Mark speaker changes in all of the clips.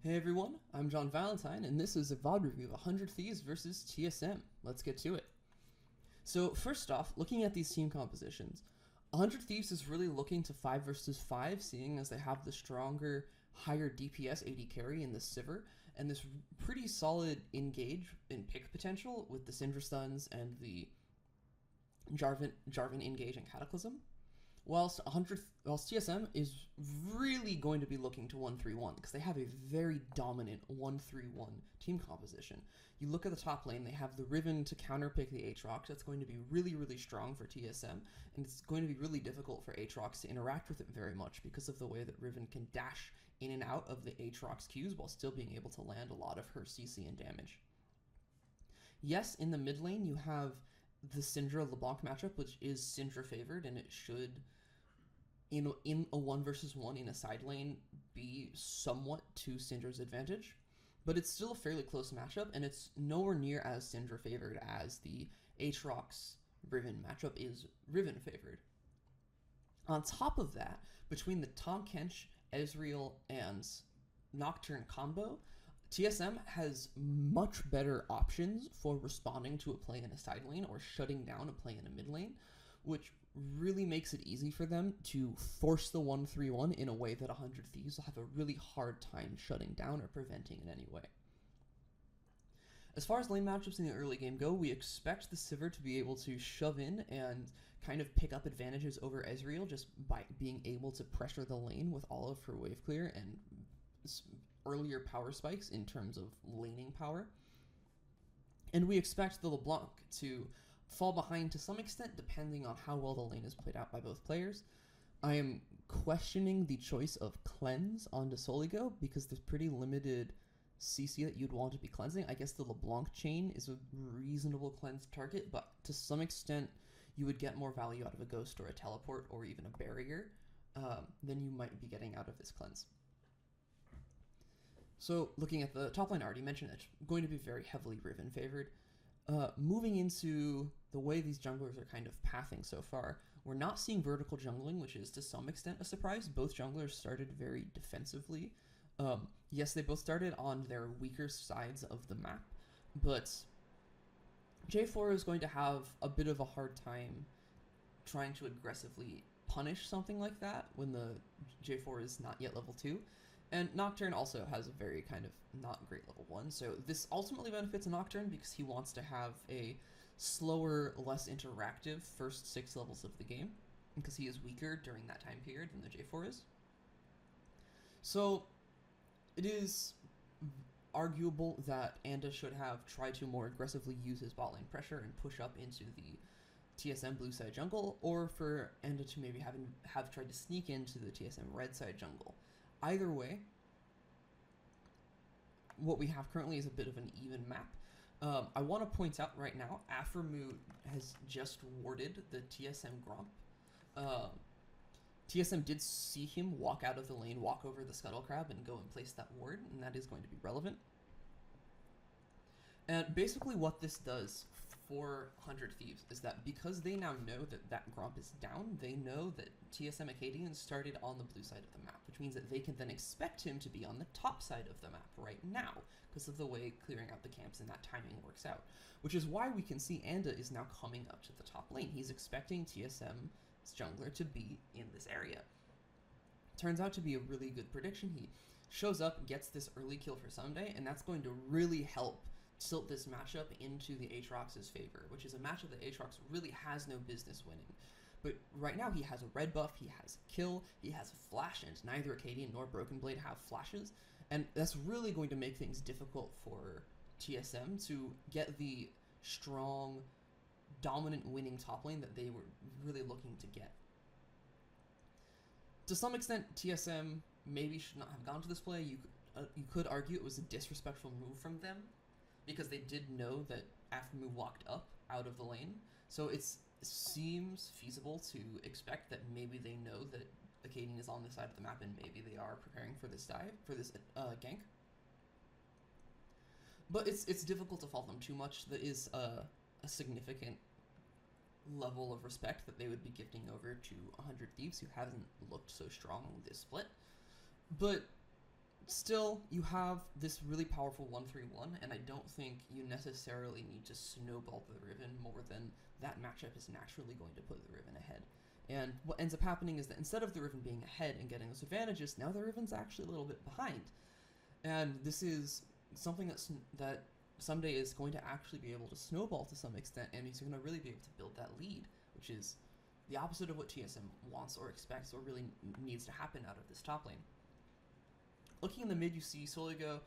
Speaker 1: Hey everyone, I'm John Valentine, and this is a Vod Review of 100 Thieves versus TSM. Let's get to it. So first off, looking at these team compositions, 100 Thieves is really looking to 5 versus 5, seeing as they have the stronger, higher DPS AD carry in the Sivir, and this pretty solid engage in pick potential with the Syndra stuns and the Jarvan engage and Cataclysm. Whilst TSM is really going to be looking to 1-3-1 because they have a very dominant 1-3-1 team composition. You look at the top lane, they have the Riven to counterpick the Aatrox. That's going to be really, really strong for TSM, and it's going to be really difficult for Aatrox to interact with it very much because of the way that Riven can dash in and out of the Aatrox Qs while still being able to land a lot of her CC and damage. Yes, in the mid lane you have the Syndra LeBlanc matchup, which is Syndra favored, and it should, in a 1 versus 1 in a side lane, be somewhat to Syndra's advantage. But it's still a fairly close matchup, and it's nowhere near as Syndra favored as the Aatrox Riven matchup is Riven favored. On top of that, between the Tahm Kench, Ezreal, and Nocturne combo, TSM has much better options for responding to a play in a side lane or shutting down a play in a mid lane, which really makes it easy for them to force the 1-3-1 in a way that 100 Thieves will have a really hard time shutting down or preventing in any way. As far as lane matchups in the early game go, we expect the Sivir to be able to shove in and kind of pick up advantages over Ezreal just by being able to pressure the lane with all of her wave clear and earlier power spikes in terms of laning power. And we expect the LeBlanc to fall behind to some extent depending on how well the lane is played out by both players. I am questioning the choice of Cleanse onto Soligo because there's pretty limited CC that you'd want to be cleansing. I guess the LeBlanc chain is a reasonable cleanse target, but to some extent you would get more value out of a Ghost or a Teleport or even a Barrier than you might be getting out of this cleanse. So looking at the top lane, I already mentioned it's going to be very heavily Riven favored. Moving into the way these junglers are kind of pathing so far, we're not seeing vertical jungling, which is to some extent a surprise. Both junglers started very defensively. Yes, they both started on their weaker sides of the map, but J4 is going to have a bit of a hard time trying to aggressively punish something like that when the J4 is not yet level 2. And Nocturne also has a very kind of not great level 1, so this ultimately benefits Nocturne because he wants to have a slower, less interactive first 6 levels of the game, because he is weaker during that time period than the J4 is. So it is arguable that Anda should have tried to more aggressively use his bot lane pressure and push up into the TSM blue side jungle, or for Anda to maybe have tried to sneak into the TSM red side jungle. Either way, what we have currently is a bit of an even map. I want to point out right now, Aphromoo has just warded the TSM Gromp. TSM did see him walk out of the lane, walk over the Scuttle Crab, and go and place that ward, and that is going to be relevant. And basically what this does for 100 Thieves is that because they now know that that Gromp is down, they know that TSM Acadian started on the blue side of the map, which means that they can then expect him to be on the top side of the map right now because of the way clearing out the camps and that timing works out. Which is why we can see Anda is now coming up to the top lane. He's expecting TSM's jungler to be in this area. Turns out to be a really good prediction. He shows up, gets this early kill for Someday, and that's going to really help tilt this matchup into the Aatrox's favor, which is a matchup that Aatrox really has no business winning. But right now he has a red buff, he has a kill, he has a flash, and neither Acadian nor Broken Blade have flashes, and that's really going to make things difficult for TSM to get the strong, dominant winning top lane that they were really looking to get. To some extent, TSM maybe should not have gone to this play. You could argue it was a disrespectful move from them, because they did know that Aphromoo walked up out of the lane, so it seems feasible to expect that maybe they know that Acadian is on this side of the map and maybe they are preparing for this dive, for this gank. But it's difficult to fault them too much. That is a significant level of respect that they would be gifting over to 100 Thieves, who hasn't looked so strong this split. But still, you have this really powerful 1-3-1, and I don't think you necessarily need to snowball the Riven more than that matchup is naturally going to put the Riven ahead. And what ends up happening is that instead of the Riven being ahead and getting those advantages, now the Riven's actually a little bit behind. And this is something that someday is going to actually be able to snowball to some extent, and he's going to really be able to build that lead, which is the opposite of what TSM wants or expects or really needs to happen out of this top lane. Looking in the mid, you see Soligo,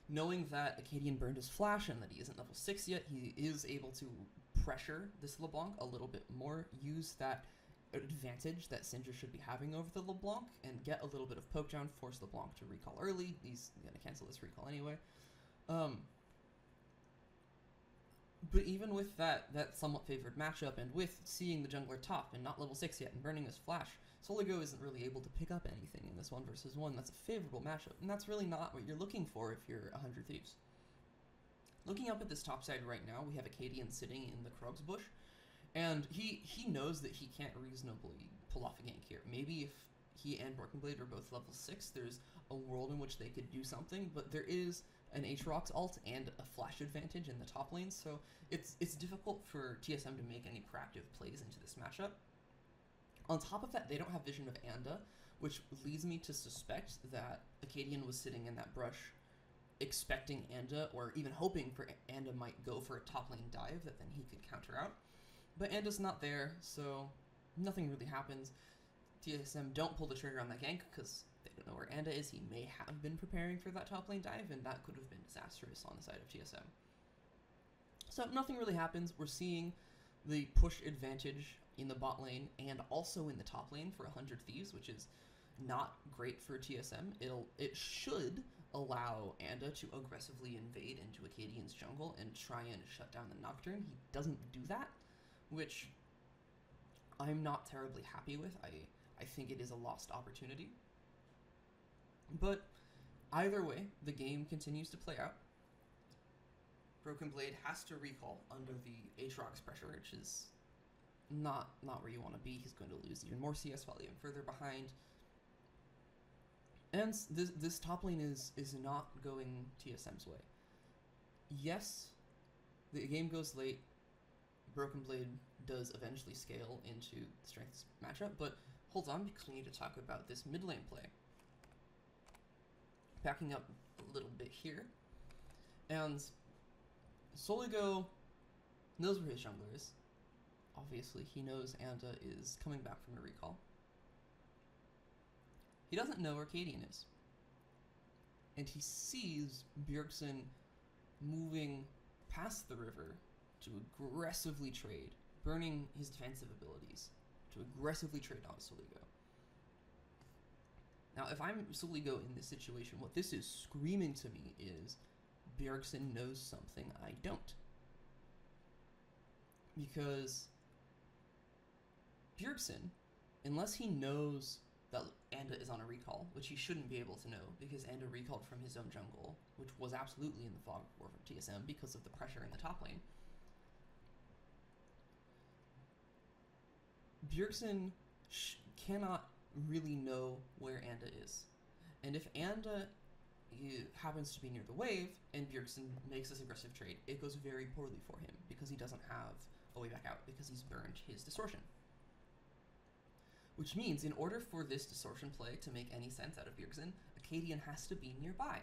Speaker 1: knowing that Acadian burned his flash and that he isn't level 6 yet, he is able to pressure this LeBlanc a little bit more, use that advantage that Syndra should be having over the LeBlanc, and get a little bit of poke down, force LeBlanc to recall early. He's going to cancel this recall anyway. But even with that somewhat favored matchup, and with seeing the jungler top and not level 6 yet and burning his flash, Soligo isn't really able to pick up anything in this 1 versus 1. That's a favorable matchup, and that's really not what you're looking for if you're 100 Thieves. Looking up at this top side right now, we have Acadian sitting in the Krog's bush, and he knows that he can't reasonably pull off a gank here. Maybe if he and Broken Blade are both level 6, there's a world in which they could do something, but there is an Aatrox ult and a flash advantage in the top lane, so it's difficult for TSM to make any proactive plays into this matchup. On top of that, they don't have vision of Anda, which leads me to suspect that Acadian was sitting in that brush expecting Anda, or even hoping for Anda might go for a top lane dive that then he could counter out. But Anda's not there, so nothing really happens. TSM don't pull the trigger on that gank because they don't know where Anda is. He may have been preparing for that top lane dive, and that could have been disastrous on the side of TSM. So nothing really happens. We're seeing the push advantage in the bot lane and also in the top lane for 100 Thieves, which is not great for TSM. It should allow Anda to aggressively invade into Acadian's jungle and try and shut down the Nocturne. He doesn't do that, which I'm not terribly happy with. I think it is a lost opportunity. But either way, the game continues to play out. Broken Blade has to recall under the Aatrox pressure, which is not where you want to be. He's going to lose even more CS, fall even further behind. And this top lane is not going TSM's way. Yes, the game goes late. Broken Blade does eventually scale into the strengths matchup, but hold on, because we need to talk about this mid lane play. Backing up a little bit here, and Soligo knows where his jungler is. Obviously, he knows Anda is coming back from a recall. He doesn't know where Acadian is. And he sees Bjergsen moving past the river to aggressively trade, burning his defensive abilities, to aggressively trade on Soligo. Now, if I'm Soligo in this situation, what this is screaming to me is Bjergsen knows something I don't. Because Bjergsen, unless he knows that Anda is on a recall, which he shouldn't be able to know because Anda recalled from his own jungle, which was absolutely in the fog war from TSM because of the pressure in the top lane. Bjergsen cannot really know where Anda is. And if Anda happens to be near the wave and Bjergsen makes this aggressive trade, it goes very poorly for him because he doesn't have a way back out because he's burned his distortion. Which means in order for this distortion play to make any sense out of Bjergsen, Acadian has to be nearby.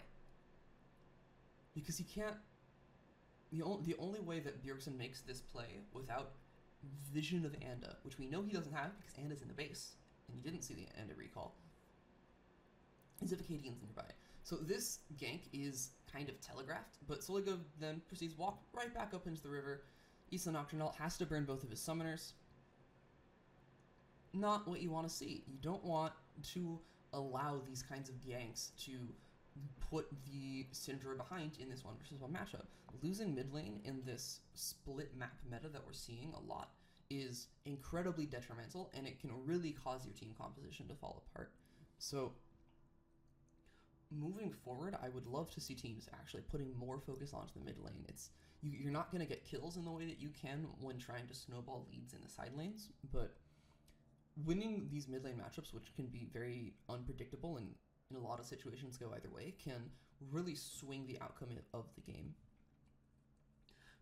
Speaker 1: Because he can't... The only way that Bjergsen makes this play without vision of Anda, which we know he doesn't have because Anda's in the base, and you didn't see the Anda recall, is if Acadian's nearby. So this gank is kind of telegraphed, but Soligo then proceeds to walk right back up into the river. Isla Nocturnal has to burn both of his summoners. Not what you want to see. You don't want to allow these kinds of ganks to put the Syndra behind in this 1 versus 1 matchup. Losing mid lane in this split map meta that we're seeing a lot is incredibly detrimental, and it can really cause your team composition to fall apart. So moving forward, I would love to see teams actually putting more focus onto the mid lane. You're not going to get kills in the way that you can when trying to snowball leads in the side lanes, but winning these mid lane matchups, which can be very unpredictable and in a lot of situations go either way, can really swing the outcome of the game.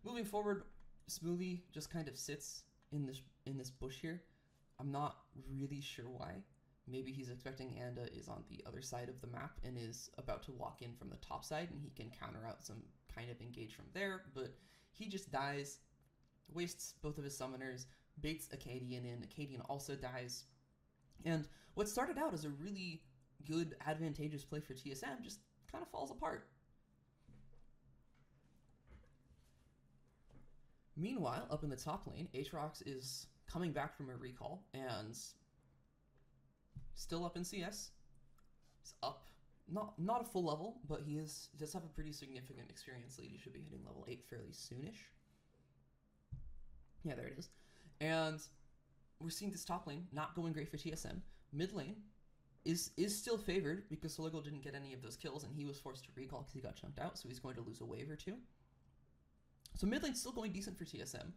Speaker 1: Moving forward, Smoothie just kind of sits in this bush here. I'm not really sure why. Maybe he's expecting Anda is on the other side of the map and is about to walk in from the top side, and he can counter out some kind of engage from there, but he just dies, wastes both of his summoners, baits Acadian in. Acadian also dies. And what started out as a really good, advantageous play for TSM just kind of falls apart. Meanwhile, up in the top lane, Aatrox is coming back from a recall and still up in CS. He's up, not a full level, but he does have a pretty significant experience lead. He should be hitting level 8 fairly soonish. Yeah, there it is. And we're seeing this top lane not going great for TSM. Mid lane is still favored because Soligo didn't get any of those kills and he was forced to recall because he got chunked out, so he's going to lose a wave or two. So mid lane's still going decent for TSM,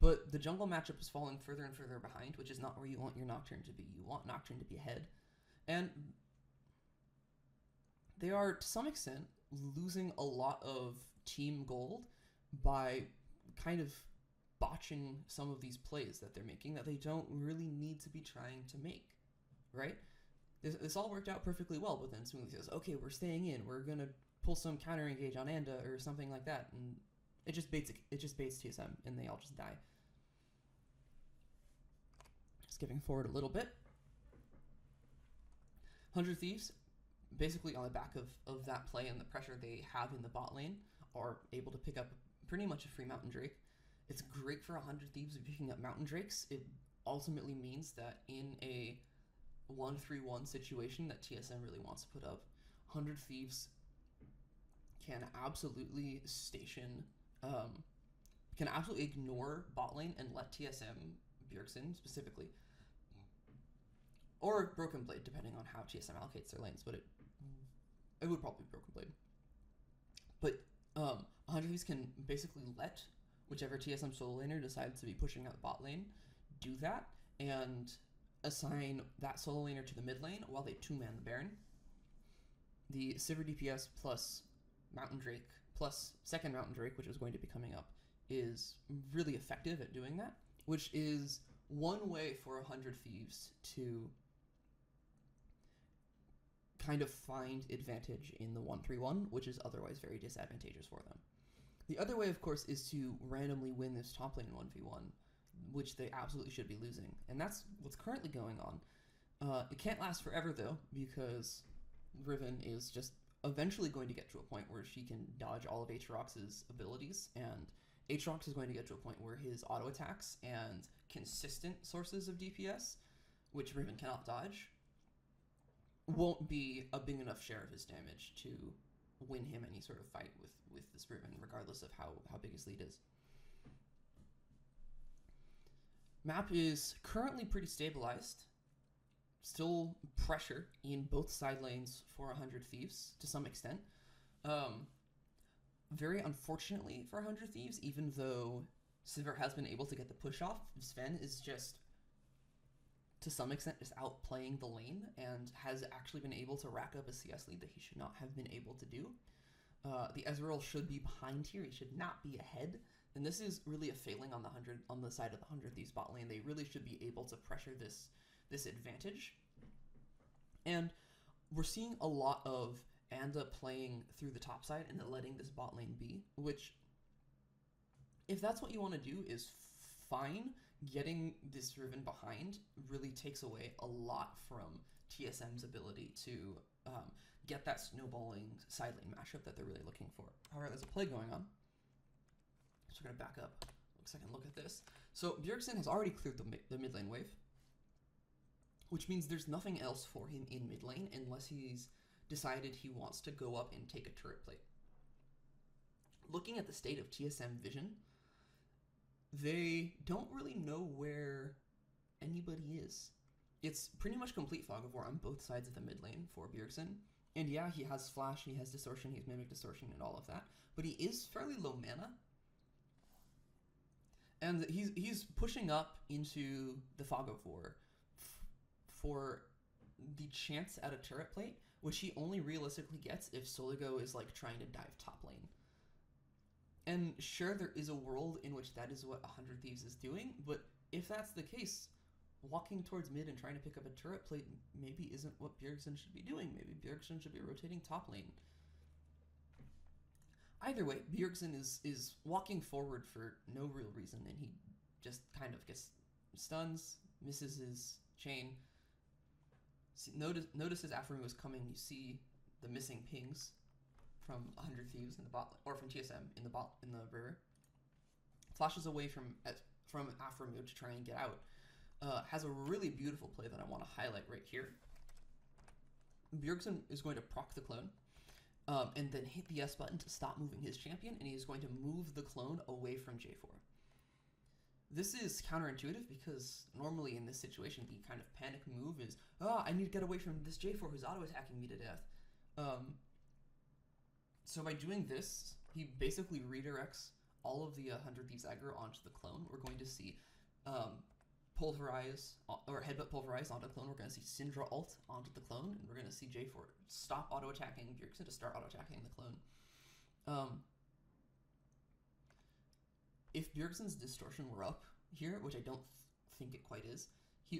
Speaker 1: but the jungle matchup is falling further and further behind, which is not where you want your Nocturne to be. You want Nocturne to be ahead. And they are, to some extent, losing a lot of team gold by kind of botching some of these plays that they're making that they don't really need to be trying to make, right? This all worked out perfectly well, but then Smoothie says, okay, we're staying in. We're going to pull some counter engage on Anda or something like that, and it just baits TSM, and they all just die. Skipping forward a little bit. 100 Thieves, basically on the back of that play and the pressure they have in the bot lane, are able to pick up pretty much a free Mountain Drake. It's great for 100 Thieves picking up Mountain Drakes. It ultimately means that in a 1-3-1 situation that TSM really wants to put up, 100 Thieves can absolutely can absolutely ignore bot lane and let TSM, Bjergsen specifically, or Broken Blade, depending on how TSM allocates their lanes, but it would probably be Broken Blade. But 100 Thieves can basically let whichever TSM solo laner decides to be pushing out the bot lane do that, and assign that solo laner to the mid lane while they 2-man the Baron. The Sivir DPS plus Mountain Drake plus second Mountain Drake, which is going to be coming up, is really effective at doing that, which is one way for 100 Thieves to kind of find advantage in the 1-3-1, which is otherwise very disadvantageous for them. The other way, of course, is to randomly win this top lane 1v1, which they absolutely should be losing. And that's what's currently going on. It can't last forever, though, because Riven is just eventually going to get to a point where she can dodge all of Aatrox's abilities, and Aatrox is going to get to a point where his auto attacks and consistent sources of DPS, which Riven cannot dodge, won't be a big enough share of his damage to win him any sort of fight with this Riven, regardless of how big his lead is. Map is currently pretty stabilized. Still pressure in both side lanes for 100 Thieves to some extent. Very unfortunately for 100 Thieves, even though Sivir has been able to get the push off, Sven is just, to some extent, just outplaying the lane and has actually been able to rack up a CS lead that he should not have been able to do. The Ezreal should be behind here. He should not be ahead. And this is really a failing on the side of the 100 Thieves bot lane. They really should be able to pressure this advantage. And we're seeing a lot of Anda playing through the top side and then letting this bot lane be, which, if that's what you want to do, is fine. Getting this Riven behind really takes away a lot from TSM's ability to get that snowballing side lane mashup that they're really looking for. However, there's a play going on. So we're going to back up a second, look at this. So Bjergsen has already cleared the mid lane wave, which means there's nothing else for him in mid lane unless he's decided he wants to go up and take a turret plate. Looking at the state of TSM vision, they don't really know where anybody is. It's pretty much complete fog of war on both sides of the mid lane for Bjergsen. And yeah, he has Flash, he has Distortion, he has Mimic Distortion and all of that, but he is fairly low mana. And he's pushing up into the fog of war for the chance at a turret plate, which he only realistically gets if Soligo is like trying to dive top lane. And sure, there is a world in which that is what 100 Thieves is doing, but if that's the case, walking towards mid and trying to pick up a turret plate maybe isn't what Bjergsen should be doing. Maybe Bjergsen should be rotating top lane. Either way, Bjergsen is walking forward for no real reason, and he just kind of gets stuns, misses his chain. Notice as Aframi was coming, you see the missing pings from 100 Thieves in the bot, or from TSM in the river. Flashes away from Aframi to try and get out. Has a really beautiful play that I want to highlight right here. Bjergsen is going to proc the clone, and then hit the S button to stop moving his champion, and he is going to move the clone away from J4. This is counterintuitive because normally in this situation, the kind of panic move is, I need to get away from this J4 who's auto-attacking me to death. So by doing this, he basically redirects all of the 100 Thieves aggro onto the clone. We're going to see Pulverize, or Headbutt Pulverize onto the clone. We're going to see Syndra ult onto the clone, and we're going to see J4 stop auto-attacking Bjergsen to start auto-attacking the clone. If Bjergsen's distortion were up here, which I don't think it quite is,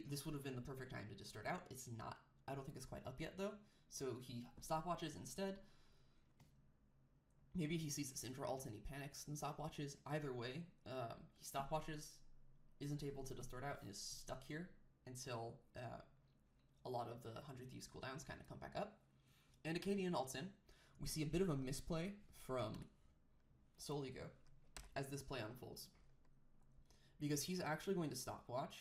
Speaker 1: this would have been the perfect time to just start out. It's not. I don't think it's quite up yet, though. So he stopwatches instead. Maybe he sees the Syndra ult and he panics and stopwatches. Either way, he stopwatches, isn't able to distort out, and is stuck here until a lot of the 100 Thieves cooldowns kind of come back up. And Acadian ults in. We see a bit of a misplay from Soligo as this play unfolds, because he's actually going to stopwatch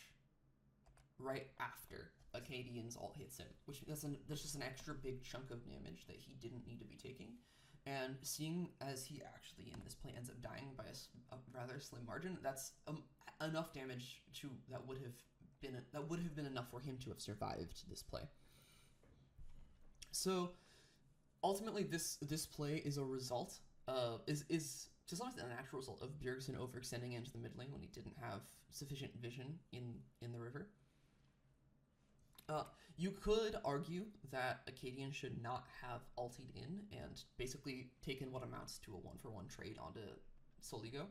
Speaker 1: right after Acadian's ult hits him, which that's just an extra big chunk of damage that he didn't need to be taking. And seeing as he actually in this play ends up dying by a rather slim margin, that's enough damage that would have been enough for him to have survived this play. So ultimately, this play is a result of is to some extent a natural result of Bjergsen overextending into the mid lane when he didn't have sufficient vision in the river. You could argue that Acadian should not have ulted in and basically taken what amounts to a 1-for-1 trade onto Soligo.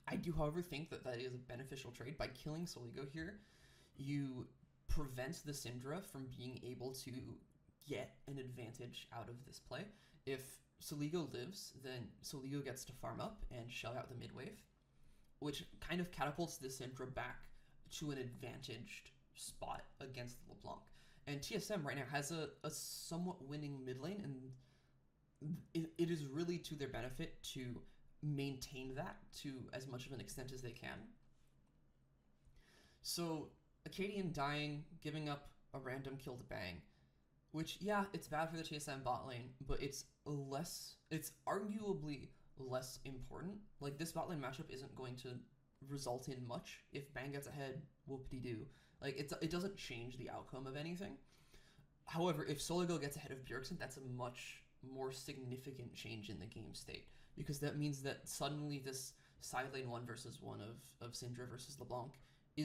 Speaker 1: I do, however, think that is a beneficial trade. By killing Soligo here, you prevent the Syndra from being able to get an advantage out of this play. If Soligo lives, then Soligo gets to farm up and shell out the mid wave, which kind of catapults the Syndra back to an advantaged spot against LeBlanc. And TSM right now has a somewhat winning mid lane, and it is really to their benefit to maintain that to as much of an extent as they can. So Acadian dying, giving up a random kill to Bang, which, yeah, it's bad for the TSM bot lane, but it's arguably less important. Like, this bot lane matchup isn't going to result in much. If Bang gets ahead, whoop-de-doo. Like, it doesn't change the outcome of anything. However, if Soligo gets ahead of Bjergsen, that's a much more significant change in the game state, because that means that suddenly this side lane 1 versus 1 of Syndra versus LeBlanc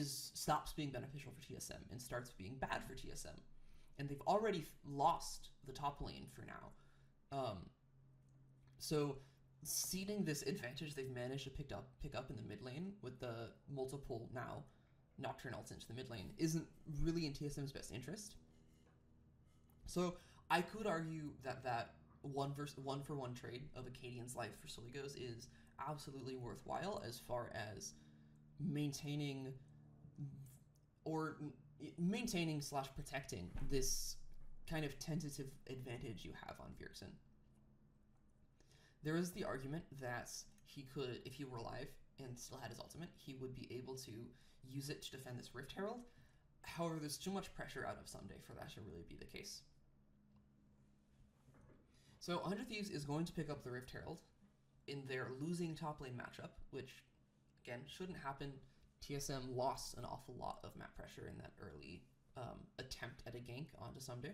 Speaker 1: stops being beneficial for TSM and starts being bad for TSM. And they've already lost the top lane for now. So ceding this advantage they've managed to pick up in the mid lane with the multiple now Nocturne ults into the mid lane isn't really in TSM's best interest. So I could argue that 1-for-1 trade of Acadian's life for Soligo's is absolutely worthwhile as far as maintaining / protecting this kind of tentative advantage you have on Bjergsen. There is the argument that he could, if he were alive and still had his ultimate, he would be able to use it to defend this Rift Herald. However, there's too much pressure out of Someday for that to really be the case. So 100 Thieves is going to pick up the Rift Herald in their losing top lane matchup, which, again, shouldn't happen. TSM lost an awful lot of map pressure in that early attempt at a gank onto Someday.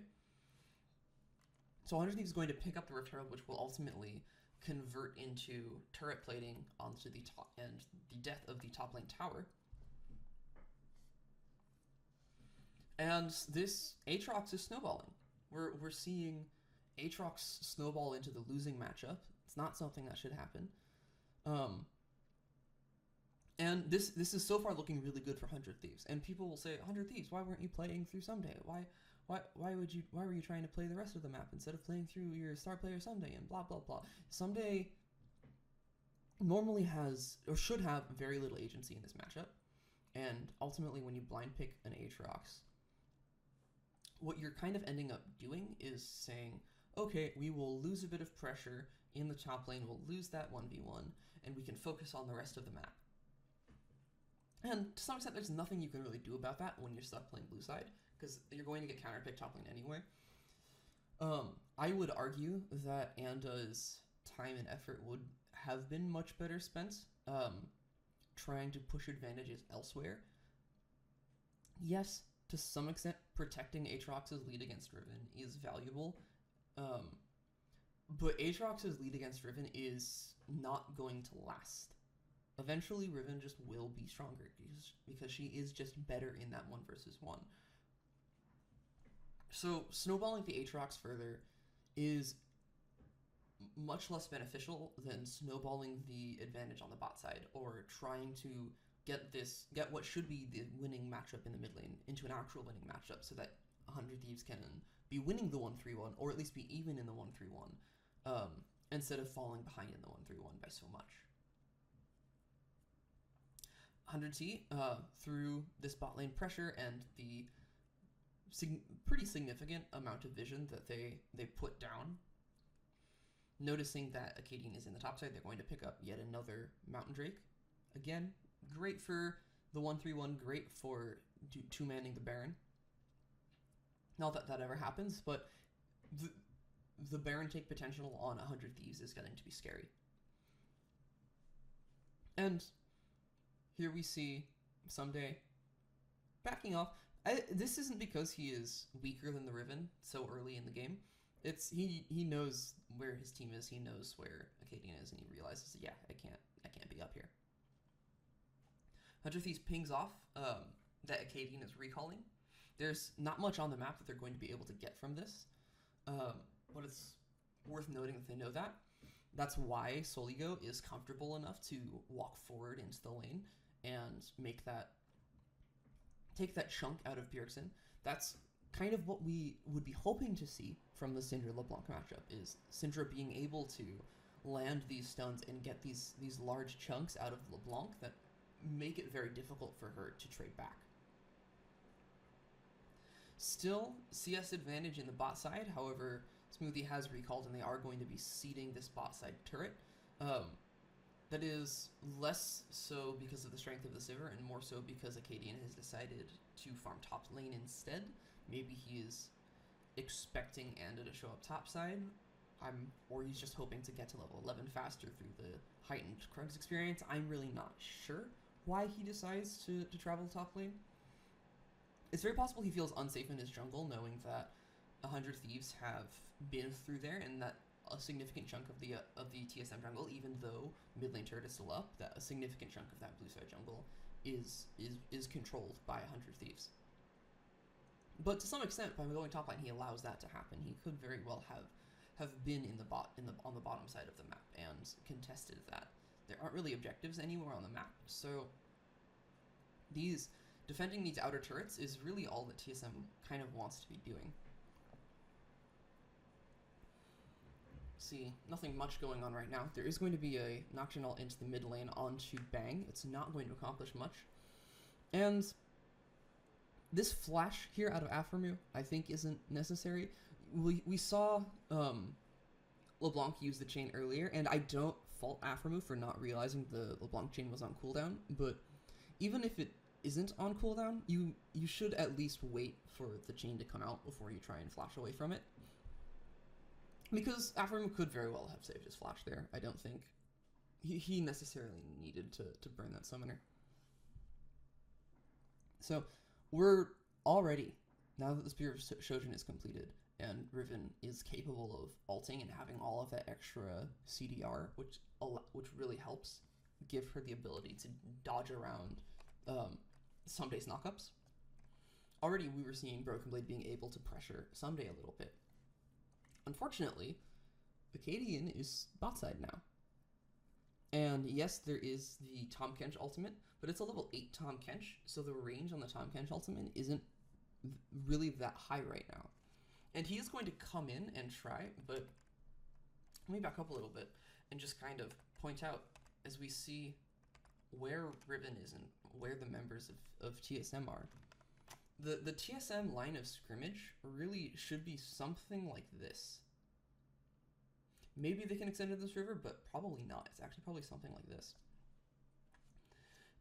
Speaker 1: So 100 Thieves is going to pick up the Rift Herald, which will ultimately convert into turret plating onto the top and the death of the top lane tower. And this Aatrox is snowballing. We're seeing Aatrox snowball into the losing matchup. It's not something that should happen. And this is so far looking really good for 100 Thieves. And people will say, 100 Thieves, why weren't you playing through Someday? Why were you trying to play the rest of the map instead of playing through your star player Someday and blah blah blah? Someday normally has or should have very little agency in this matchup. And ultimately when you blind pick an Aatrox, what you're kind of ending up doing is saying, okay, we will lose a bit of pressure in the top lane, we'll lose that 1v1, and we can focus on the rest of the map. And to some extent, there's nothing you can really do about that when you're stuck playing blue side, because you're going to get counterpicked top lane anyway. I would argue that Anda's time and effort would have been much better spent trying to push advantages elsewhere. Yes, to some extent, protecting Aatrox's lead against Riven is valuable, but Aatrox's lead against Riven is not going to last. Eventually, Riven just will be stronger because she is just better in that 1 versus 1. So snowballing the Aatrox further is much less beneficial than snowballing the advantage on the bot side, or trying to get what should be the winning matchup in the mid lane into an actual winning matchup, so that 100 Thieves can be winning the 1-3-1, or at least be even in the 1-3-1, instead of falling behind in the 1-3-1 by so much. 100T, through this bot lane pressure and the pretty significant amount of vision that they put down, noticing that Acadian is in the top side, they're going to pick up yet another Mountain Drake. Again, great for the 1-3-1, great for two-manning the Baron. Not that that ever happens, but the Baron take potential on 100 Thieves is getting to be scary. And here we see Someday backing off. This isn't because he is weaker than the Riven so early in the game. It's he knows where his team is. He knows where Acadian is, and he realizes, yeah, I can't be up here. 100 Thieves pings off that Acadian is recalling. There's not much on the map that they're going to be able to get from this, but it's worth noting that they know that. That's why Soligo is comfortable enough to walk forward into the lane and take that chunk out of Bjergsen. That's kind of what we would be hoping to see from the Syndra LeBlanc matchup, is Syndra being able to land these stuns and get these large chunks out of LeBlanc that make it very difficult for her to trade back. Still, CS advantage in the bot side. However, Smoothie has recalled, and they are going to be seeding this bot side turret. That is less so because of the strength of the Sivir, and more so because Acadian has decided to farm top lane instead. Maybe he is expecting Anda to show up top side, or he's just hoping to get to level 11 faster through the heightened Krugs experience. I'm really not sure why he decides to travel top lane. It's very possible he feels unsafe in his jungle, knowing that 100 Thieves have been through there, and that a significant chunk of the TSM jungle, even though mid lane turret is still up, that a significant chunk of that blue side jungle is controlled by 100 Thieves. But to some extent, by going top lane, he allows that to happen. He could very well have been on the bottom side of the map and contested that. There aren't really objectives anywhere on the map, so defending these outer turrets is really all that TSM kind of wants to be doing. See, nothing much going on right now. There is going to be a Nocturnal into the mid lane onto Bang. It's not going to accomplish much. And this flash here out of Aphromu, I think, isn't necessary. We saw LeBlanc use the chain earlier, and I don't fault Aphromu for not realizing the LeBlanc chain was on cooldown, but even if it isn't on cooldown, you should at least wait for the chain to come out before you try and flash away from it. Because Aphromu could very well have saved his flash there. I don't think he necessarily needed to burn that summoner. So we're already, now that the Spear of Shojin is completed and Riven is capable of ulting and having all of that extra CDR, which really helps give her the ability to dodge around Someday's knockups. Already we were seeing Broken Blade being able to pressure Someday a little bit. Unfortunately, Acadian is bot side now. And yes, there is the Tahm Kench ultimate, but it's a level 8 Tahm Kench, so the range on the Tahm Kench ultimate isn't really that high right now. And he is going to come in and try, but let me back up a little bit and just kind of point out as we see where Riven is and where the members of TSM are. The TSM line of scrimmage really should be something like this. Maybe they can extend to this river, but probably not. It's actually probably something like this.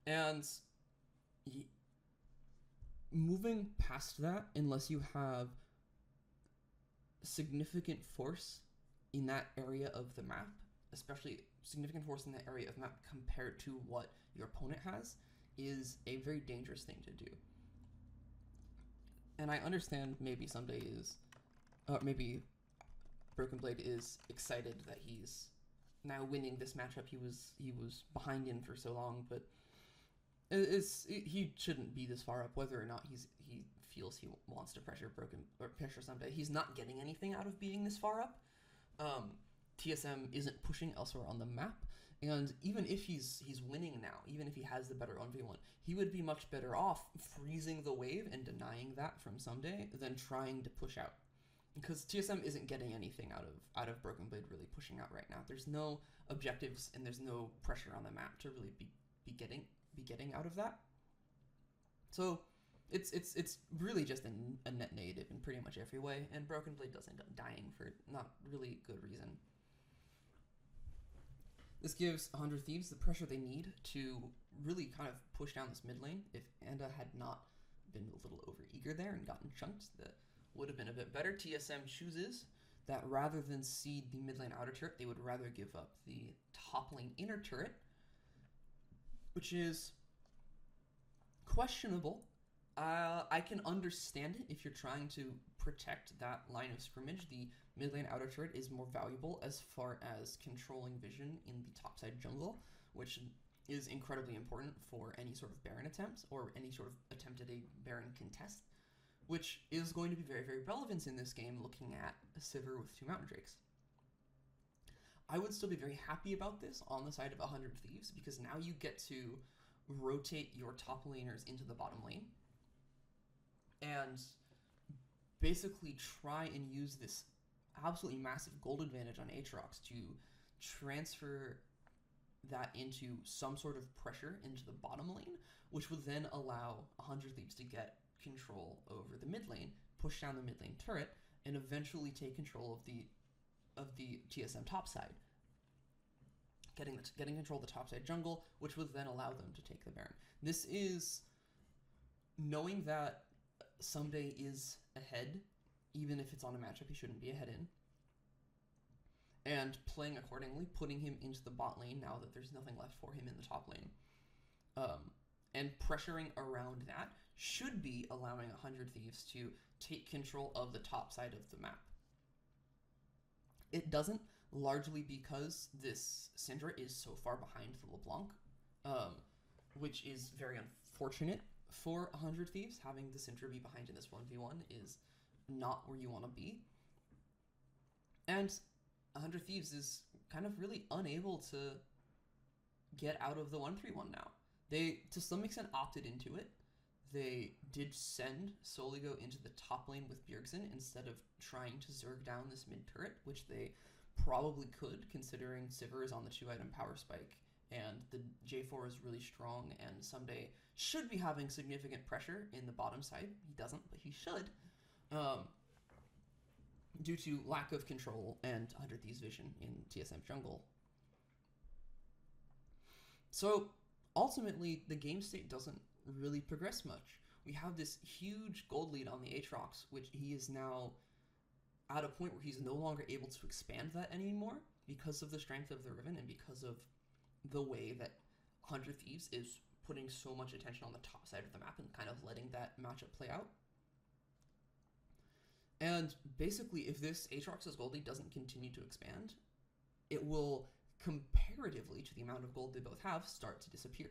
Speaker 1: And moving past that, unless you have significant force in that area of the map, especially significant force in that area of map compared to what your opponent has, is a very dangerous thing to do. And I understand maybe someday is, maybe Broken Blade is excited that he's now winning this matchup he was behind in for so long, but he shouldn't be this far up, whether or not he feels he wants to pressure someday. He's not getting anything out of being this far up. TSM isn't pushing elsewhere on the map, and even if he's winning now, even if he has the better 1v1, he would be much better off freezing the wave and denying that from someday than trying to push out. Because TSM isn't getting anything out of Broken Blade really pushing out right now. There's no objectives and there's no pressure on the map to really be getting out of that. So it's really just a net negative in pretty much every way, and Broken Blade does end up dying for not really good reason. This gives 100 Thieves the pressure they need to really kind of push down this mid lane. If Anda had not been a little overeager there and gotten chunked, that would have been a bit better. TSM chooses that rather than seed the mid lane outer turret, they would rather give up the top lane inner turret, which is questionable. I can understand it if you're trying to protect that line of scrimmage. The mid lane outer turret is more valuable as far as controlling vision in the topside jungle, which is incredibly important for any sort of Baron attempt or any sort of attempt at a Baron contest, which is going to be very, very relevant in this game looking at a Sivir with 2 Mountain Drakes. I would still be very happy about this on the side of 100 Thieves, because now you get to rotate your top laners into the bottom lane and basically try and use this absolutely massive gold advantage on Aatrox to transfer that into some sort of pressure into the bottom lane, which would then allow 100 Thieves to get control over the mid lane, push down the mid lane turret, and eventually take control of the TSM top side, getting control of the top side jungle, which would then allow them to take the Baron. This is knowing that someday is ahead, even if it's on a matchup he shouldn't be ahead in, and playing accordingly, putting him into the bot lane now that there's nothing left for him in the top lane, and pressuring around that should be allowing 100 Thieves to take control of the top side of the map. It doesn't, largely because this Syndra is so far behind the LeBlanc, which is very unfortunate for 100 Thieves. Having the Syndra be behind in this 1v1 is not where you want to be. And 100 Thieves is kind of really unable to get out of the 1-3-1 now. They, to some extent, opted into it. They did send Soligo into the top lane with Bjergsen instead of trying to Zerg down this mid turret, which they probably could, considering Sivir is on the 2-item power spike, and the J4 is really strong, and someday should be having significant pressure in the bottom side. He doesn't, but he should, due to lack of control and 100 Thieves vision in TSM jungle. So ultimately, the game state doesn't really progress much. We have this huge gold lead on the Aatrox, which he is now at a point where he's no longer able to expand that anymore because of the strength of the Riven and because of the way that 100 Thieves is putting so much attention on the top side of the map and kind of letting that matchup play out. And basically, if this Aatrox's gold lead doesn't continue to expand, it will, comparatively to the amount of gold they both have, start to disappear.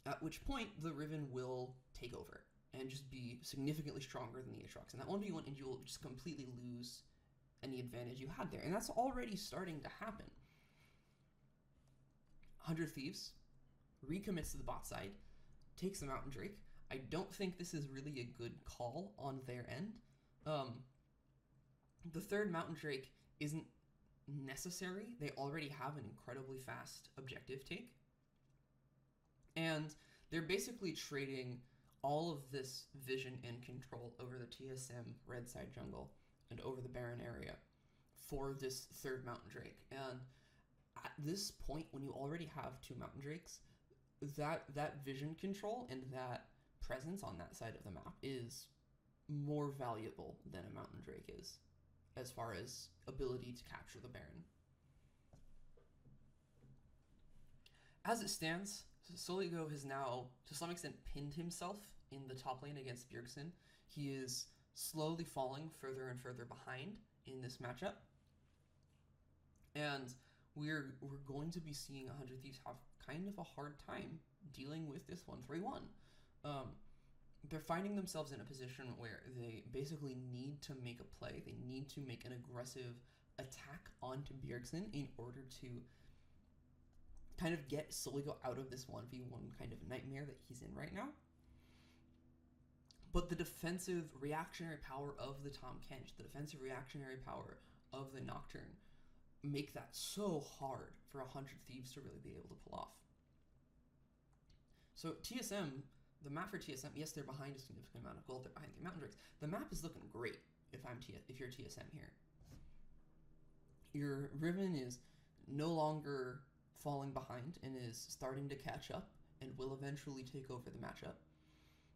Speaker 1: At which point, the Riven will take over and just be significantly stronger than the Aatrox. And that 1v1, and you will just completely lose any advantage you had there. And that's already starting to happen. 100 Thieves recommits to the bot side, takes the Mountain Drake. I don't think this is really a good call on their end. The third Mountain Drake isn't necessary. They already have an incredibly fast objective take. And they're basically trading all of this vision and control over the TSM red side jungle and over the Baron area for this third Mountain Drake. And at this point, when you already have 2 Mountain Drakes, that vision control and that presence on that side of the map is more valuable than a Mountain Drake is, as far as ability to capture the Baron. As it stands, Soligo has now, to some extent, pinned himself in the top lane against Bjergsen. He is slowly falling further and further behind in this matchup. And we're going to be seeing 100 Thieves have kind of a hard time dealing with this 1-3-1. They're finding themselves in a position where they basically need to make a play. They need to make an aggressive attack onto Bjergsen in order to kind of get Soligo out of this 1v1 kind of nightmare that he's in right now. But the defensive reactionary power of the Tahm Kench, the defensive reactionary power of the Nocturne, make that so hard for 100 Thieves to really be able to pull off. So TSM, the map for TSM, yes, they're behind a significant amount of gold. They're behind the Mountain Drakes. The map is looking great if you're TSM here. Your Riven is no longer falling behind and is starting to catch up and will eventually take over the matchup.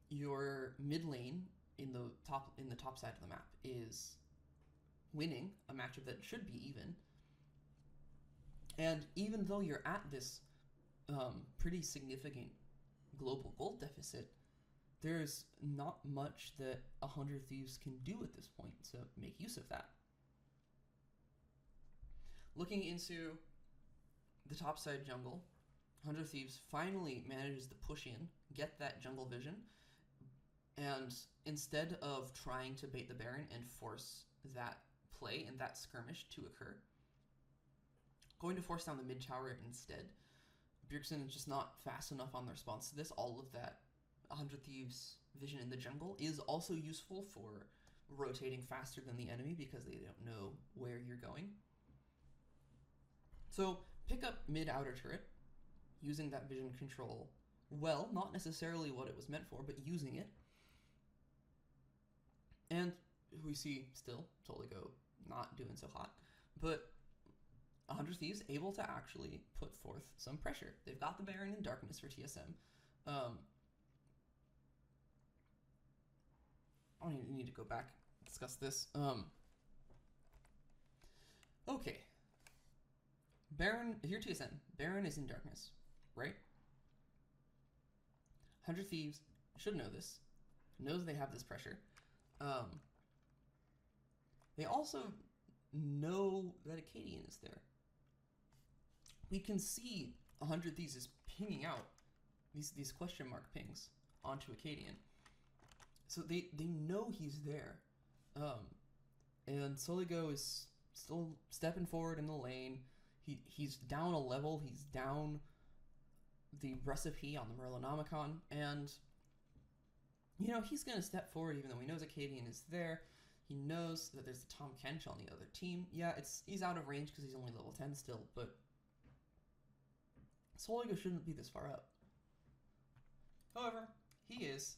Speaker 1: Your mid lane in the top side of the map is winning a matchup that should be even. And even though you're at this pretty significant global gold deficit, there's not much that 100 Thieves can do at this point to make use of that. Looking into the topside jungle, 100 Thieves finally manages to push in, get that jungle vision, and instead of trying to bait the Baron and force that play and that skirmish to occur, going to force down the mid tower instead. Bjergsen is just not fast enough on the response to this. All of that 100 Thieves vision in the jungle is also useful for rotating faster than the enemy because they don't know where you're going. So pick up mid-outer turret, using that vision control well, not necessarily what it was meant for, but using it. And we see still Soligo not doing so hot, but 100 Thieves able to actually put forth some pressure. They've got the Baron in darkness for TSM. I need to go back and discuss this. Okay. Baron, if you're TSM, Baron is in darkness, right? 100 Thieves should know this, knows they have this pressure. They also know that Acadian is there. We can see 100 Thieves is pinging out these question mark pings onto Acadian. So they know he's there. And Soligo is still stepping forward in the lane. He's down a level. He's down the recipe on the Merlinomicon. And, you know, he's going to step forward even though he knows Acadian is there. He knows that there's the Tahm Kench on the other team. Yeah, he's out of range because he's only level 10 still, but Soligo shouldn't be this far up. However, he is.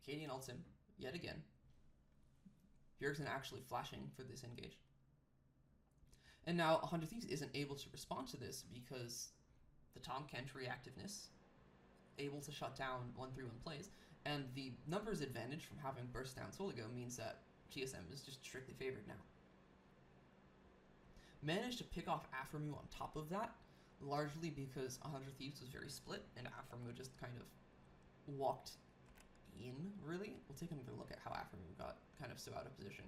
Speaker 1: Acadian ults him yet again. Bjergsen actually flashing for this engage. And now 100 Thieves isn't able to respond to this because the Tahm Kench reactiveness, able to shut down 1-3-1 plays, and the numbers advantage from having burst down Soligo means that TSM is just strictly favored now. Managed to pick off Aphromoo on top of that, largely because 100 Thieves was very split, and Aphromoo just kind of walked in, really. We'll take another look at how Aphromoo got kind of so out of position.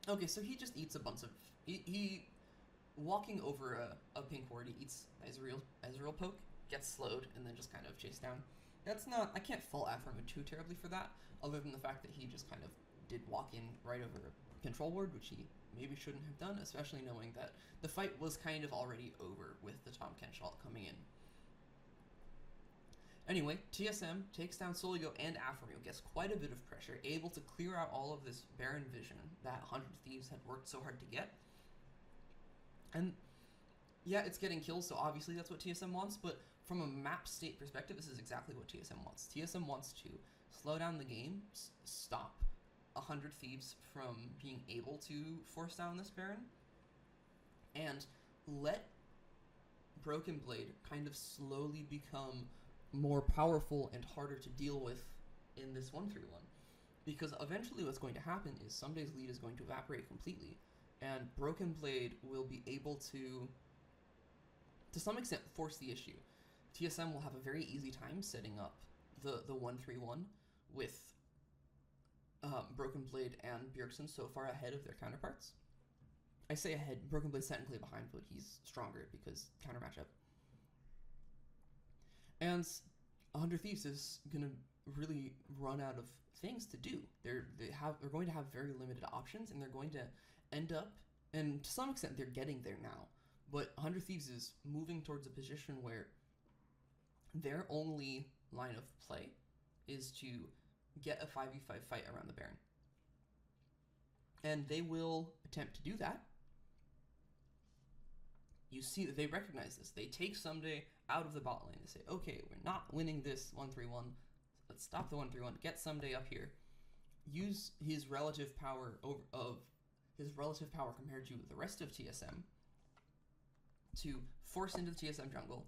Speaker 1: Okay, so he just eats a bunch of... He walking over a pink ward, he eats Ezreal poke, gets slowed, and then just kind of chased down. That's not... I can't fault Aphromoo too terribly for that, other than the fact that he just kind of did walk in right over a control ward, which he maybe shouldn't have done, especially knowing that the fight was kind of already over with the Tom Kenshalt coming in. Anyway, TSM takes down Soligo and Aphromu, gets quite a bit of pressure, able to clear out all of this Baron vision that 100 Thieves had worked so hard to get. And yeah, it's getting kills, so obviously that's what TSM wants, but from a map state perspective, this is exactly what TSM wants. TSM wants to slow down the game, stop 100 Thieves from being able to force down this Baron, and let Broken Blade kind of slowly become more powerful and harder to deal with in this 1-3-1. Because eventually what's going to happen is Sumday's lead is going to evaporate completely, and Broken Blade will be able to some extent, force the issue. TSM will have a very easy time setting up the 1-3-1 with Broken Blade and Bjergsen so far ahead of their counterparts. I say ahead, Broken Blade's technically behind, but he's stronger because counter matchup. And 100 Thieves is going to really run out of things to do. They're going to have very limited options, and they're going to end up, and to some extent they're getting there now, but 100 Thieves is moving towards a position where their only line of play is to get a 5v5 fight around the Baron. And they will attempt to do that. You see that they recognize this. They take Someday out of the bot lane. They say, okay, we're not winning this 1-3-1. Let's stop the 1-3-1. Get Someday up here. Use his relative power compared to the rest of TSM to force into the TSM jungle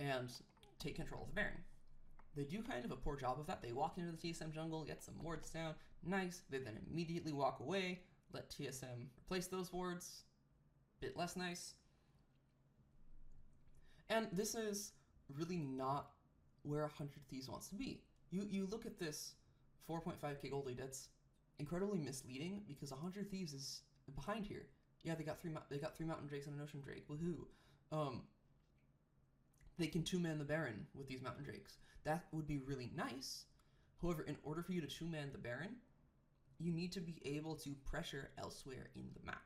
Speaker 1: and take control of the Baron. They do kind of a poor job of that. They walk into the TSM jungle, get some wards down. Nice. They then immediately walk away, let TSM replace those wards. Bit less nice. And this is really not where 100 Thieves wants to be. You look at this 4.5k gold lead, that's incredibly misleading because 100 Thieves is behind here. Yeah, they got three Mountain Drakes and an Ocean Drake. Woohoo. They can two-man the Baron with these Mountain Drakes. That would be really nice. However, in order for you to two-man the Baron, you need to be able to pressure elsewhere in the map.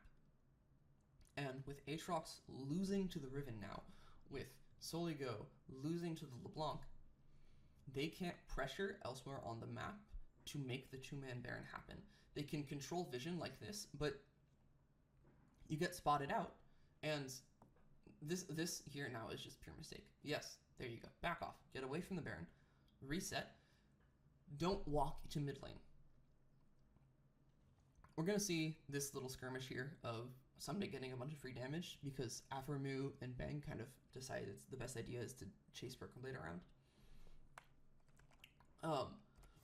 Speaker 1: And with Aatrox losing to the Riven now, with Soligo losing to the LeBlanc, they can't pressure elsewhere on the map to make the two-man Baron happen. They can control vision like this, but you get spotted out, and this here now is just pure mistake. Yes, there you go. Back off. Get away from the Baron. Reset. Don't walk to mid lane. We're going to see this little skirmish here of Someday getting a bunch of free damage because Aphromu and Bang kind of decided it's the best idea is to chase Broken Blade around.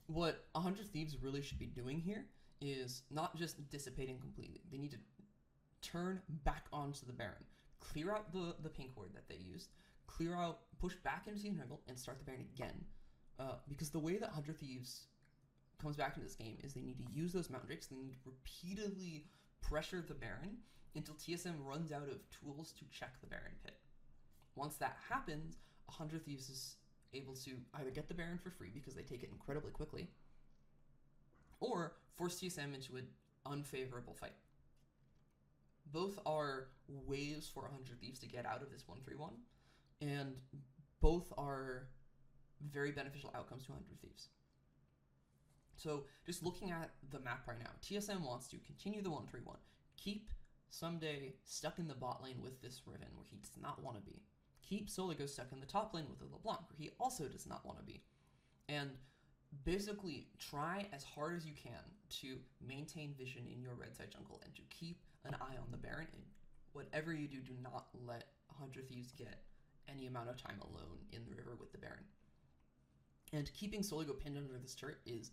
Speaker 1: What 100 Thieves really should be doing here is not just dissipating completely. They need to turn back onto the Baron. Clear out the pink ward that they used. Clear out, push back into the jungle, and start the Baron again. Because the way that 100 Thieves comes back into this game is they need to use those Mountain Drakes. They need to repeatedly pressure the Baron until TSM runs out of tools to check the Baron pit. Once that happens, 100 Thieves is able to either get the Baron for free because they take it incredibly quickly, or force TSM into an unfavorable fight. Both are ways for 100 Thieves to get out of this 1-3-1, and both are very beneficial outcomes to 100 Thieves. So just looking at the map right now, TSM wants to continue the 1-3-1, keep Someday stuck in the bot lane with this Riven where he does not want to be. Keep Soligo stuck in the top lane with the LeBlanc where he also does not want to be. And basically try as hard as you can to maintain vision in your red side jungle and to keep an eye on the Baron, and whatever you do, do not let 100 Thieves get any amount of time alone in the river with the Baron. And keeping Soligo pinned under this turret is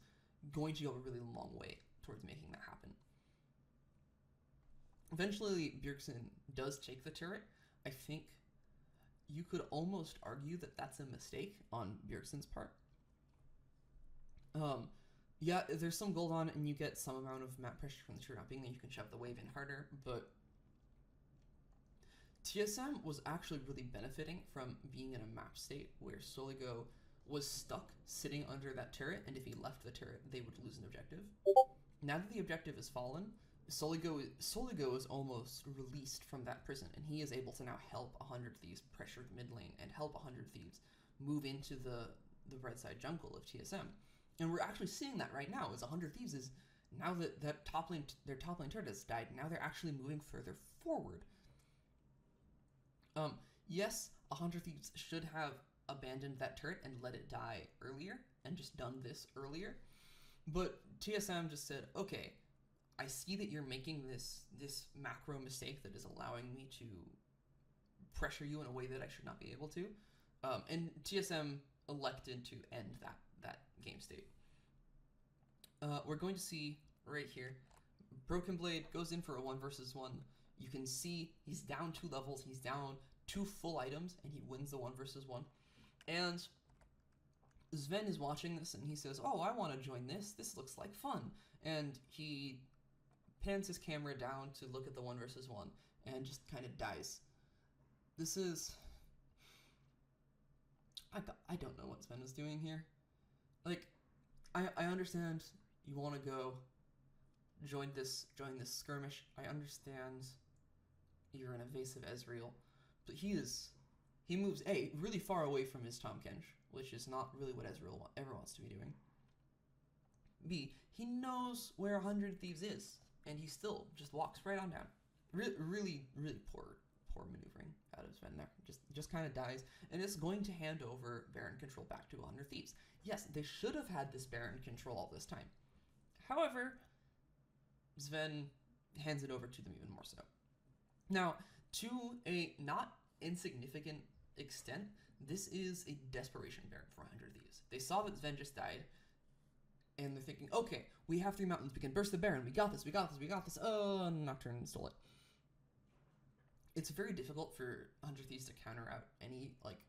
Speaker 1: going to go a really long way towards making that happen. Eventually, Bjergsen does take the turret. I think you could almost argue that that's a mistake on Bjergsen's part. Yeah, there's some gold on, and you get some amount of map pressure from the turret not being there. You can shove the wave in harder, but TSM was actually really benefiting from being in a map state where Soligo was stuck sitting under that turret, and if he left the turret, they would lose an objective. Now that the objective has fallen, Soligo is almost released from that prison, and he is able to now help 100 Thieves pressure mid lane and help 100 Thieves move into the red side jungle of TSM. And we're actually seeing that right now, as 100 Thieves is, now that their top lane turret has died, now they're actually moving further forward. Yes, 100 Thieves should have abandoned that turret and let it die earlier, and just done this earlier. But TSM just said, okay, I see that you're making this macro mistake that is allowing me to pressure you in a way that I should not be able to. And TSM elected to end that game state. We're going to see right here, Broken Blade goes in for a 1 versus 1. You can see he's down 2 levels, he's down 2 full items, and he wins the 1 versus 1. And Sven is watching this, and he says, oh, I want to join this. This looks like fun. And he pans his camera down to look at the 1 versus 1, and just kind of dies. This is... I don't know what Sven is doing here. Like, I understand you want to go join this skirmish. I understand you're an evasive Ezreal, but he moves A, really far away from his Tahm Kench, which is not really what Ezreal ever wants to be doing. B, he knows where 100 Thieves is, and he still just walks right on down. Really poor maneuvering out of Sven there. Just kind of dies, and it's going to hand over Baron control back to 100 Thieves. Yes, they should have had this Baron control all this time. However, Sven hands it over to them even more so. Now, to a not insignificant extent, this is a desperation Baron for 100 Thieves. They saw that Sven just died, and they're thinking, okay, we have 3 mountains, we can burst the Baron, we got this. Oh, Nocturne stole it. It's very difficult for 100 Thieves to counter out any, like,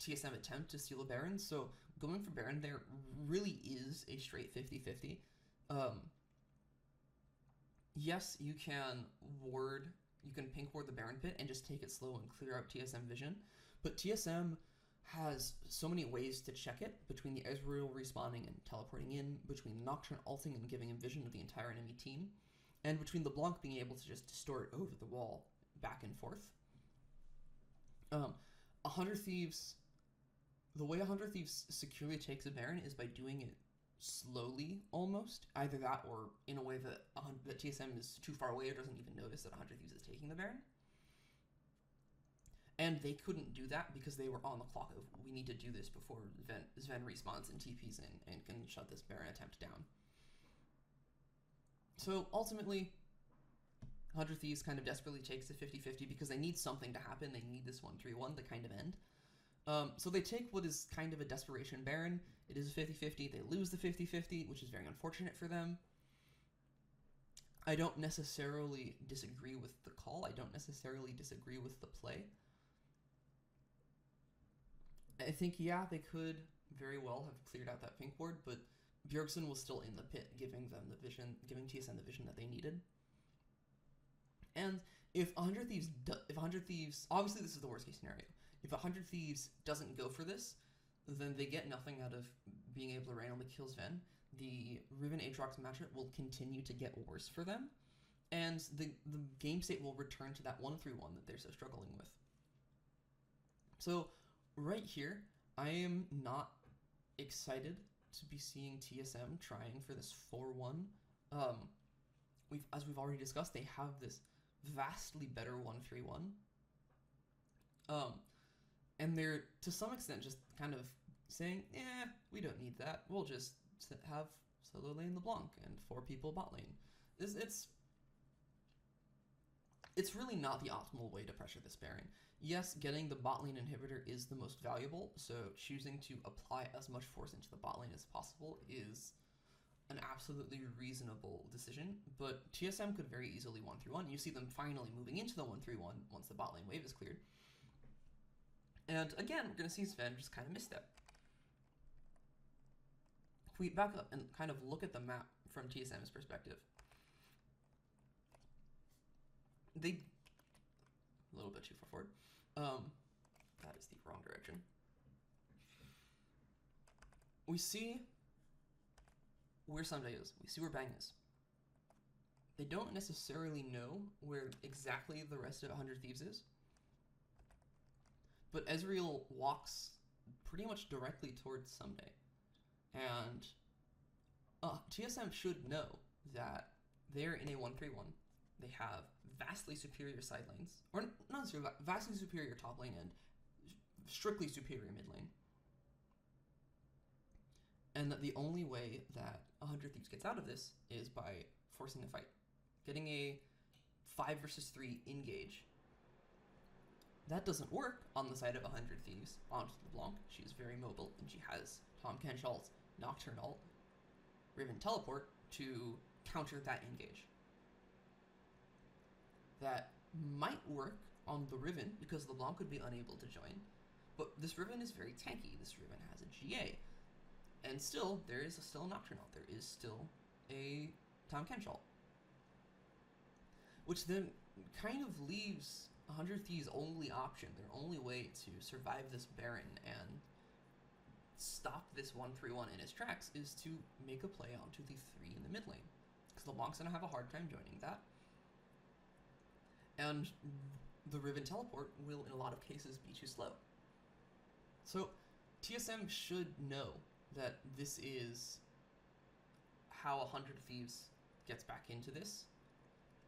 Speaker 1: TSM attempt to steal a Baron, so going for Baron there really is a straight 50-50. Yes, you can pink ward the Baron pit and just take it slow and clear out TSM vision, but TSM has so many ways to check it, between the Ezreal respawning and teleporting in, between Nocturne ulting and giving him vision of the entire enemy team, and between LeBlanc being able to just distort over the wall back and forth. 100 Thieves, the way 100 Thieves securely takes a Baron is by doing it slowly, almost. Either that, or in a way that TSM is too far away or doesn't even notice that 100 Thieves is taking the Baron. And they couldn't do that because they were on the clock of, we need to do this before Sven respawns and TPs in and can shut this Baron attempt down. So ultimately, 100 Thieves kind of desperately takes a 50-50 because they need something to happen. They need this 1-3-1 to kind of end. So they take what is kind of a desperation Baron. It is a 50-50. They lose the 50-50, which is very unfortunate for them. I don't necessarily disagree with the call. I don't necessarily disagree with the play. I think, yeah, they could very well have cleared out that pink ward, but Bjergsen was still in the pit, giving them the vision, giving TSM the vision that they needed. And if 100 Thieves, obviously this is the worst case scenario. If 100 Thieves doesn't go for this, then they get nothing out of being able to randomly kill Sven. The Riven Aatrox matchup will continue to get worse for them, and the game state will return to that 1-3-1 that they're so struggling with. So right here, I am not excited to be seeing TSM trying for this 4-1. As we've already discussed, they have this vastly better 1-3-1. And they're, to some extent, just kind of saying, we don't need that. We'll just have solo lane LeBlanc and 4 people bot lane. It's really not the optimal way to pressure this Baron. Yes, getting the bot lane inhibitor is the most valuable, so choosing to apply as much force into the bot lane as possible is an absolutely reasonable decision, but TSM could very easily 1-3-1. You see them finally moving into the 1-3-1 once the bot lane wave is cleared. And again, we're going to see Sven just kind of misstep. If we back up and kind of look at the map from TSM's perspective, they... a little bit too far forward. That is the wrong direction. We see where Sunday is. We see where Bang is. they don't necessarily know where exactly the rest of 100 Thieves is. But Ezreal walks pretty much directly towards Someday. And TSM should know that they're in a 1-3-1. They have vastly superior side lanes. Or not necessarily, vastly superior top lane and strictly superior mid lane. And that the only way that 100 Thieves gets out of this is by forcing a fight. Getting a 5 versus 3 engage. That doesn't work on the side of 100 Thieves onto LeBlanc. She is very mobile, and she has Tom Kenshall's Nocturne ult, Riven Teleport, to counter that engage. That might work on the Riven, because LeBlanc would be unable to join, but this Riven is very tanky. This Riven has a GA. And still, there is still a Nocturne ult. There is still a Tom Kenshall. Which then kind of leaves 100 Thieves' only option, their only way to survive this Baron and stop this 1-3-1 in his tracks, is to make a play onto the 3 in the mid lane. Because LeBlanc's going to have a hard time joining that. And the Riven Teleport will, in a lot of cases, be too slow. So TSM should know that this is how 100 Thieves gets back into this.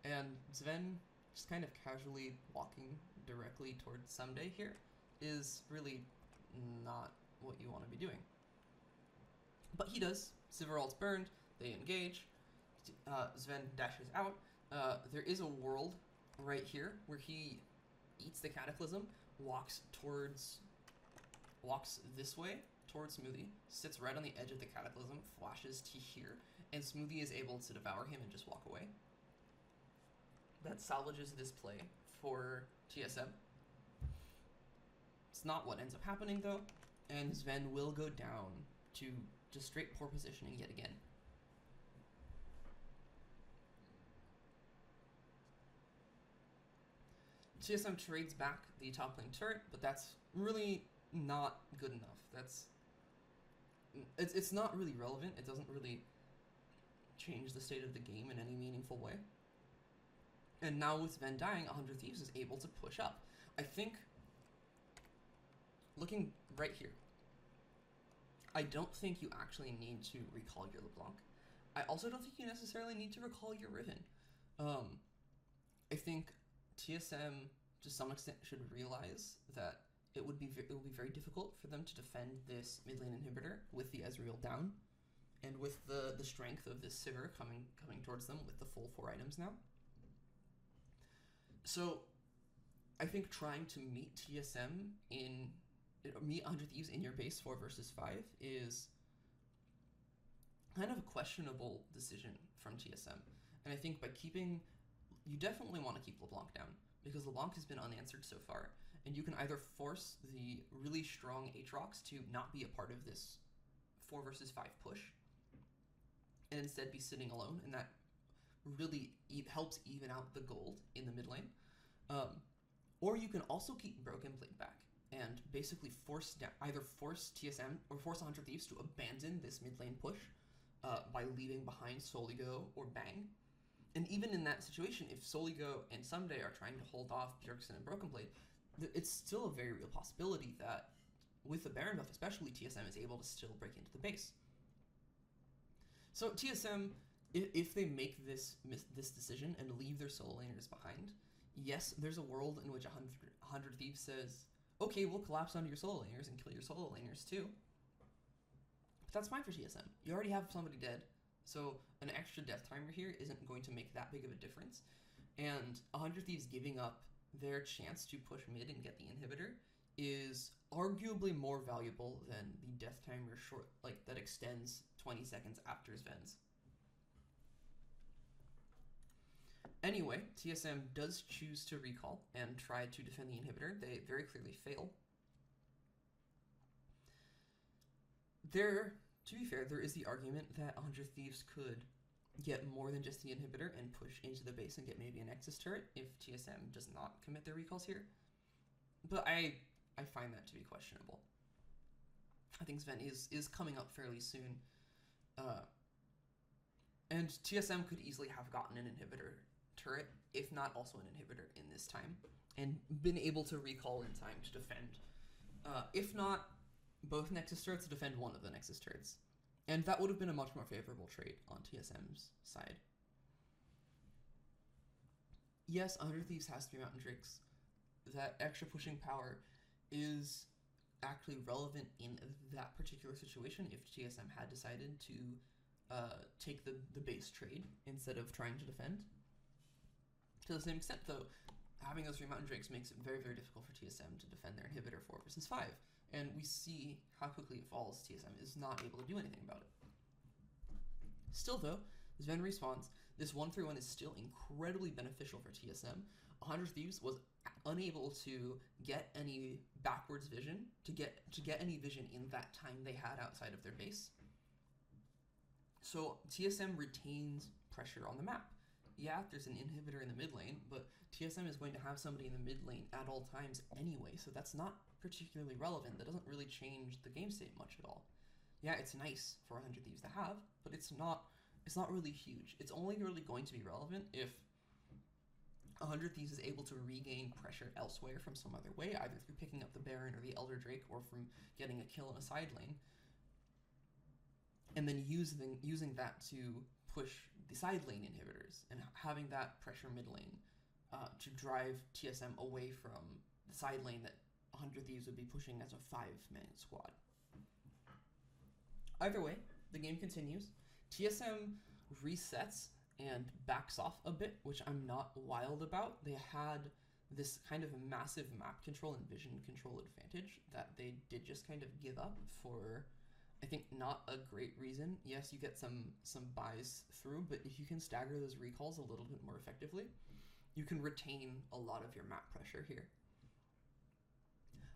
Speaker 1: And Sven just kind of casually walking directly towards Someday here is really not what you want to be doing. But he does. Sivir ult's burned, they engage, Sven dashes out. There is a world right here where he eats the Cataclysm, walks this way towards Smoothie, sits right on the edge of the Cataclysm, flashes to here, and Smoothie is able to devour him and just walk away. That salvages this play for TSM. It's not what ends up happening though, and Sven will go down to just straight poor positioning yet again. TSM trades back the top lane turret, but that's really not good enough. It's not really relevant. It doesn't really change the state of the game in any meaningful way. And now with Sven dying, 100 Thieves is able to push up. I think, looking right here, I don't think you actually need to recall your LeBlanc. I also don't think you necessarily need to recall your Riven. I think TSM, to some extent, should realize that it will be very difficult for them to defend this mid lane inhibitor with the Ezreal down, and with the strength of this Sivir coming towards them with the full 4 items now. So, I think trying to meet TSM meet 100 Thieves in your base 4 versus 5 is kind of a questionable decision from TSM. And I think you definitely want to keep LeBlanc down, because LeBlanc has been unanswered so far, and you can either force the really strong Aatrox to not be a part of this 4 versus 5 push, and instead be sitting alone, and that really helps even out the gold in the mid lane. Or you can also keep Broken Blade back and basically force TSM or force 100 Thieves to abandon this mid lane push by leaving behind Soligo or Bang. And even in that situation, if Soligo and Someday are trying to hold off Bjergsen and Broken Blade, it's still a very real possibility that with the Baron buff especially, TSM is able to still break into the base. So TSM, if they make this decision and leave their solo laners behind, yes, there's a world in which 100 Thieves says, okay, we'll collapse onto your solo laners and kill your solo laners too. But that's fine for TSM. You already have somebody dead, so an extra death timer here isn't going to make that big of a difference. And 100 Thieves giving up their chance to push mid and get the inhibitor is arguably more valuable than the death timer that extends 20 seconds after Sven's. Anyway, TSM does choose to recall and try to defend the inhibitor. They very clearly fail. To be fair, there is the argument that 100 Thieves could get more than just the inhibitor and push into the base and get maybe a Nexus turret if TSM does not commit their recalls here. But I find that to be questionable. I think Sven is coming up fairly soon. And TSM could easily have gotten an inhibitor turret, if not also an inhibitor in this time, and been able to recall in time to defend. If not both Nexus turrets, to defend one of the Nexus turrets. And that would have been a much more favorable trade on TSM's side. Yes, 100 Thieves has 3 Mountain Drakes. That extra pushing power is actually relevant in that particular situation if TSM had decided to take the base trade instead of trying to defend. To the same extent, though, having those 3 Mountain Drakes makes it very, very difficult for TSM to defend their inhibitor 4 versus 5. And we see how quickly it falls. TSM is not able to do anything about it. Still, though, as Ven respawns, this 1-3-1 is still incredibly beneficial for TSM. 100 Thieves was unable to get any backwards vision, to get any vision in that time they had outside of their base. So TSM retains pressure on the map. Yeah, there's an inhibitor in the mid lane, but TSM is going to have somebody in the mid lane at all times anyway, so that's not particularly relevant. That doesn't really change the game state much at all. Yeah, it's nice for 100 Thieves to have, but it's not really huge. It's only really going to be relevant if 100 Thieves is able to regain pressure elsewhere from some other way, either through picking up the Baron or the Elder Drake, or from getting a kill in a side lane, and then using that to push the side lane inhibitors, and having that pressure mid lane to drive TSM away from the side lane that 100 Thieves would be pushing as a 5-man squad. Either way, the game continues. TSM resets and backs off a bit, which I'm not wild about. They had this kind of massive map control and vision control advantage that they did just kind of give up for, I think, not a great reason. Yes, you get some buys through, but if you can stagger those recalls a little bit more effectively, you can retain a lot of your map pressure here.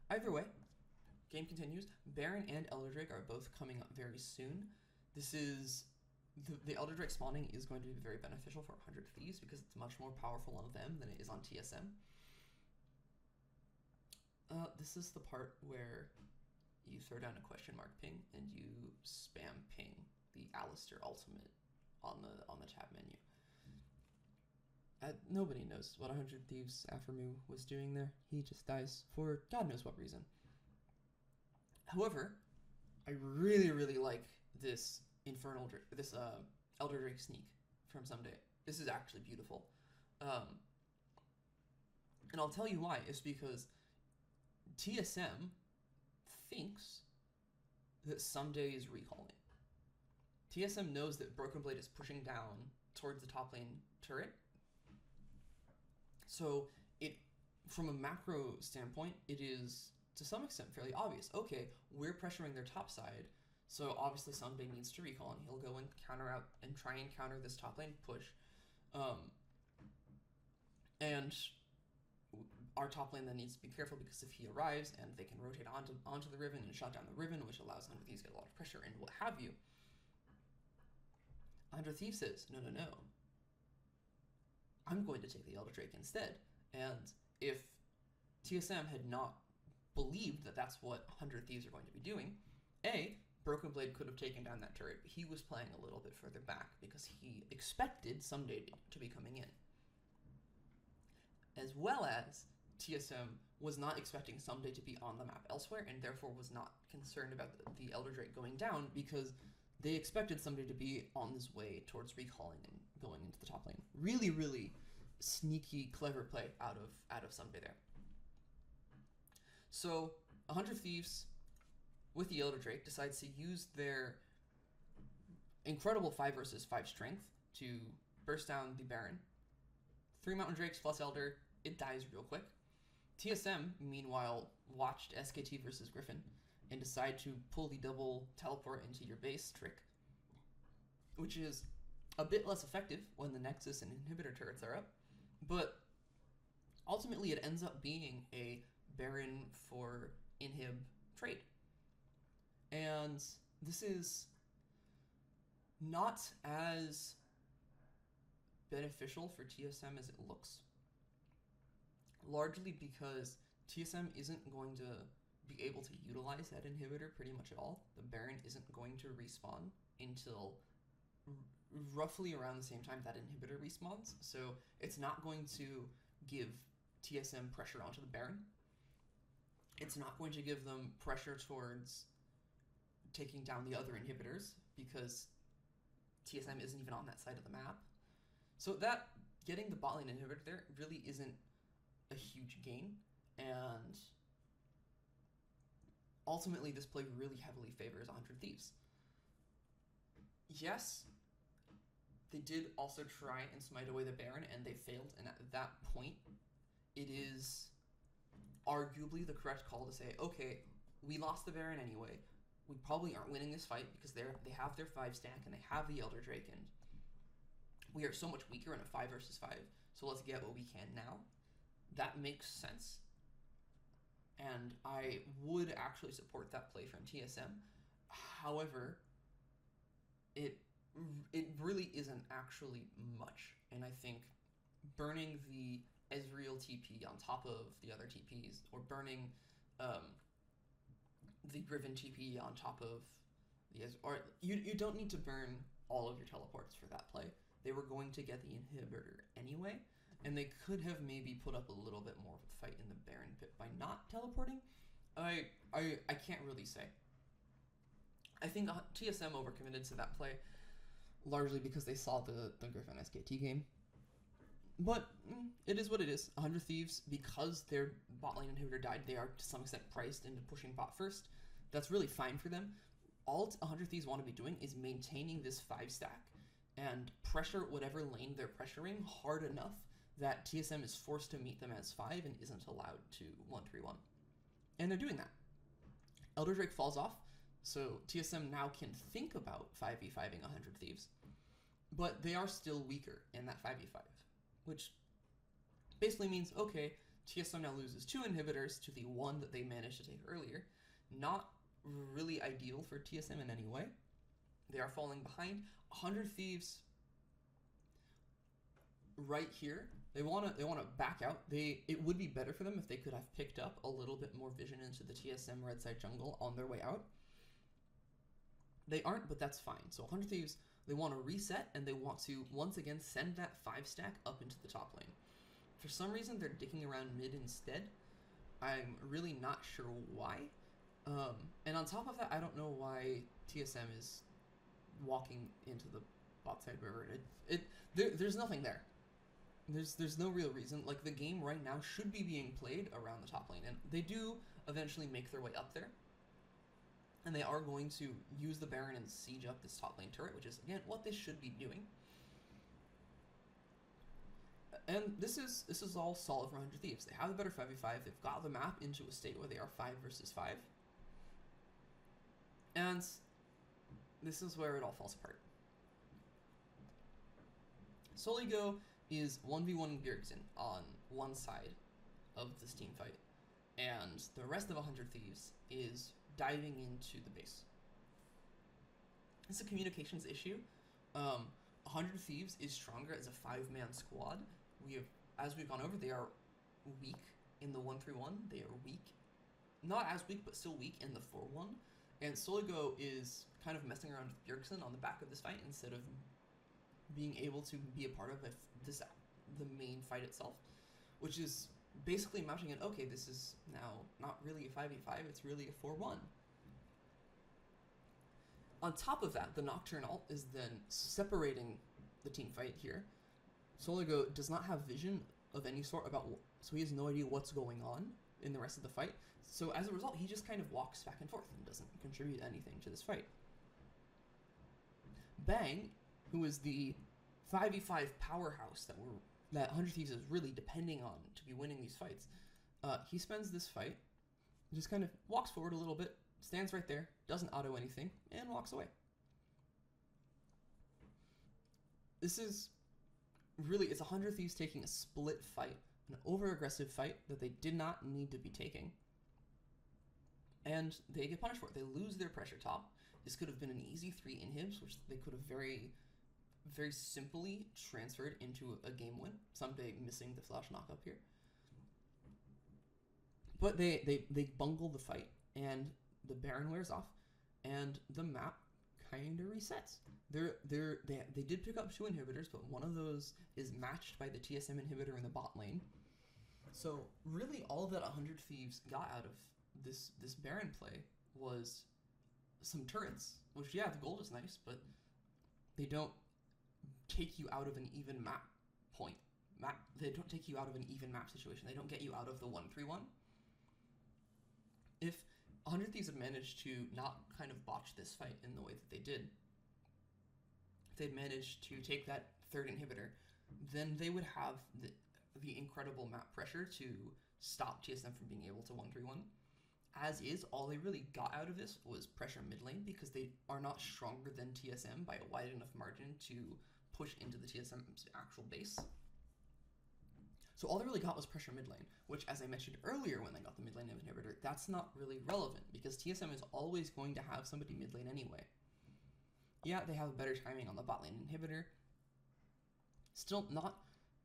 Speaker 1: Either way, game continues. Baron and Elder Drake are both coming up very soon. This is the Elder Drake spawning is going to be very beneficial for 100 Thieves because it's much more powerful on them than it is on TSM. This is the part where you throw down a question mark ping and you spam ping the Alistair ultimate on the tab menu. Nobody knows what 100 Thieves Aphromu was doing there. He just dies for God knows what reason. However, I really, really like this Elder Drake sneak from Someday. This is actually beautiful. And I'll tell you why. It's because TSM thinks that Someday is recalling. TSM knows that Broken Blade is pushing down towards the top lane turret. So from a macro standpoint, it is to some extent fairly obvious. Okay, we're pressuring their top side, so obviously Someday needs to recall, and he'll go and try and counter this top lane push. And our top lane then needs to be careful, because if he arrives and they can rotate onto the Riven and shut down the Riven, which allows 100 Thieves to get a lot of pressure and what have you, 100 Thieves says, no, I'm going to take the Elder Drake instead. And if TSM had not believed that that's what 100 Thieves are going to be doing, Broken Blade could have taken down that turret, but he was playing a little bit further back because he expected Someday to be coming in. As well as TSM was not expecting Someday to be on the map elsewhere, and therefore was not concerned about the Elder Drake going down, because they expected Someday to be on his way towards recalling and going into the top lane. Really, really sneaky, clever play out of Someday there. So 100 Thieves with the Elder Drake decides to use their incredible 5 versus 5 strength to burst down the Baron. 3 Mountain Drakes plus Elder, it dies real quick. TSM, meanwhile, watched SKT versus Griffin and decide to pull the double teleport into your base trick, which is a bit less effective when the Nexus and Inhibitor turrets are up, but ultimately it ends up being a Baron for Inhib trade. And this is not as beneficial for TSM as it looks, largely because TSM isn't going to be able to utilize that inhibitor pretty much at all. The Baron isn't going to respawn until roughly around the same time that inhibitor respawns, so it's not going to give TSM pressure onto the Baron. It's not going to give them pressure towards taking down the other inhibitors, because TSM isn't even on that side of the map. So that getting the bot lane inhibitor there really isn't a huge gain, and ultimately this play really heavily favors 100 Thieves. Yes, they did also try and smite away the Baron, and they failed, and at that point, it is arguably the correct call to say, okay, we lost the Baron anyway. We probably aren't winning this fight because they have their 5 stack and they have the Elder Drake, and we are so much weaker in a 5 versus 5, so let's get what we can now. That makes sense, and I would actually support that play from TSM. However, it really isn't actually much, and I think burning the Ezreal TP on top of the other TPs, or burning the Riven TP on top of the or you don't need to burn all of your teleports for that play. They were going to get the inhibitor anyway, and they could have maybe put up a little bit more of a fight in the Baron pit by not teleporting. I can't really say. I think TSM overcommitted to that play, largely because they saw the Griffin SKT game. But it is what it is. 100 Thieves, because their bot lane inhibitor died, they are to some extent priced into pushing bot first. That's really fine for them. All 100 Thieves want to be doing is maintaining this 5 stack and pressure whatever lane they're pressuring hard enough that TSM is forced to meet them as 5 and isn't allowed to 1-3-1. And they're doing that. Elder Drake falls off, so TSM now can think about 5v5ing 100 Thieves, but they are still weaker in that 5v5, which basically means, okay, TSM now loses 2 inhibitors to the 1 that they managed to take earlier. Not really ideal for TSM in any way. They are falling behind. 100 Thieves right here, they want to back out. It would be better for them if they could have picked up a little bit more vision into the TSM red side jungle on their way out. They aren't, but that's fine. So 100 Thieves, they want to reset, and they want to once again send that 5 stack up into the top lane. For some reason, they're dicking around mid instead. I'm really not sure why. And on top of that, I don't know why TSM is walking into the bot side river. There's nothing there. There's no real reason. Like, the game right now should be being played around the top lane, and they do eventually make their way up there. And they are going to use the Baron and siege up this top lane turret, which is, again, what they should be doing. And this is all solid for 100 Thieves. They have a better 5v5. They've got the map into a state where they are 5 versus 5. And this is where it all falls apart. Soligo is 1v1 Bjergsen on one side of this team fight, and the rest of 100 Thieves is diving into the base. It's a communications issue. 100 Thieves is stronger as a 5-man squad. As we've gone over, they are weak in the 1-3-1. They are weak, not as weak, but still weak in the 4-1. And Soligo is kind of messing around with Bjergsen on the back of this fight instead of being able to be a part of the main fight itself, which is basically mounting an, okay, this is now not really a 5v5, it's really a 4-1. On top of that, the Nocturne ult is then separating the team fight here. Soligo does not have vision of any sort so he has no idea what's going on in the rest of the fight. So as a result, he just kind of walks back and forth and doesn't contribute anything to this fight. Bang, who is the 5v5 powerhouse that 100 Thieves is really depending on to be winning these fights, he spends this fight, just kind of walks forward a little bit, stands right there, doesn't auto anything, and walks away. This is really, it's 100 Thieves taking a split fight, an over-aggressive fight that they did not need to be taking. And they get punished for it. They lose their pressure top. This could have been an easy 3 inhibs, which they could have very, very simply transferred into a game win. Someday missing the flash knock up here. But they bungle the fight, and the Baron wears off, and the map kind of resets. They did pick up 2 inhibitors, but one of those is matched by the TSM inhibitor in the bot lane. So really all that 100 Thieves got out of this Baron play was some turrets, which, yeah, the gold is nice, but they don't take you out of an even map point. They don't take you out of an even map situation. They don't get you out of the 1-3-1. If 100 Thieves had managed to not kind of botch this fight in the way that they did, if they'd managed to take that 3rd inhibitor, then they would have the incredible map pressure to stop TSM from being able to 1-3-1. As is, all they really got out of this was pressure mid lane, because they are not stronger than TSM by a wide enough margin to push into the TSM's actual base. So all they really got was pressure mid lane, which, as I mentioned earlier when they got the mid lane inhibitor, that's not really relevant, because TSM is always going to have somebody mid lane anyway. Yeah, they have a better timing on the bot lane inhibitor. Still not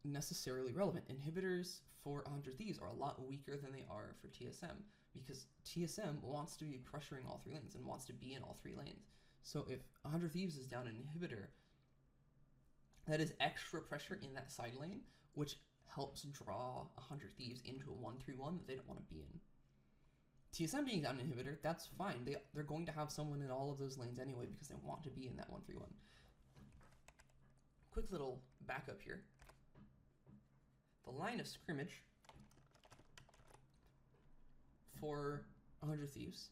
Speaker 1: necessarily relevant. Inhibitors for 100 Thieves are a lot weaker than they are for TSM, because TSM wants to be pressuring all 3 lanes and wants to be in all 3 lanes. So if 100 Thieves is down an inhibitor, that is extra pressure in that side lane, which helps draw 100 Thieves into a 1-3-1 that they don't want to be in. TSM being down an inhibitor, that's fine. They're going to have someone in all of those lanes anyway, because they want to be in that 1-3-1. Quick little backup here. The line of scrimmage for 100 Thieves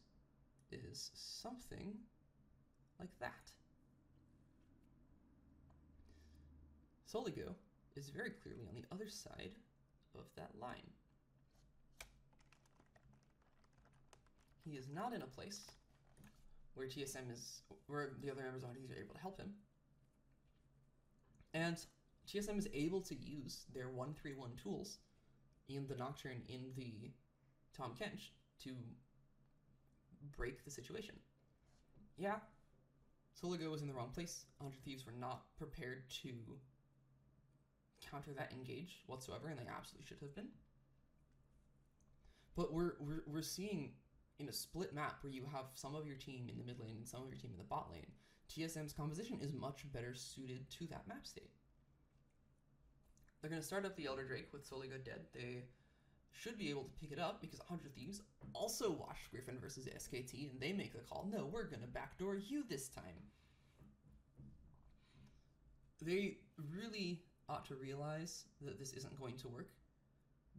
Speaker 1: is something like that. Soligo is very clearly on the other side of that line. He is not in a place where where the other members of 100 Thieves are able to help him. And TSM is able to use their 1-3-1 tools in the Nocturne, in the Tahm Kench, to break the situation. Yeah, Soligo was in the wrong place. 100 Thieves were not prepared to counter that engage whatsoever, and they absolutely should have been. But we're seeing in a split map where you have some of your team in the mid lane and some of your team in the bot lane, TSM's composition is much better suited to that map state. They're going to start up the Elder Drake with Soligo dead. They should be able to pick it up because 100 Thieves also watched Griffin versus SKT, and they make the call, no, we're going to backdoor you this time. They really ought to realize that this isn't going to work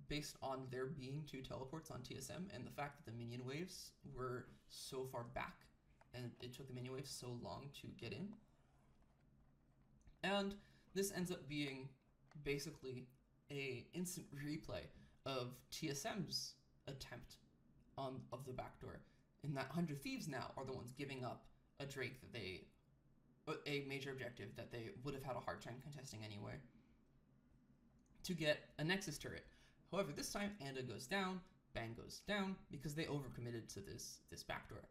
Speaker 1: based on there being 2 teleports on TSM and the fact that the minion waves were so far back and it took the minion waves so long to get in. And this ends up being basically a instant replay of TSM's attempt of the backdoor, in that 100 Thieves now are the ones giving up a Drake that a major objective that they would have had a hard time contesting anyway, to get a Nexus turret. However, this time Anda goes down, Bang goes down, because they overcommitted to this backdoor.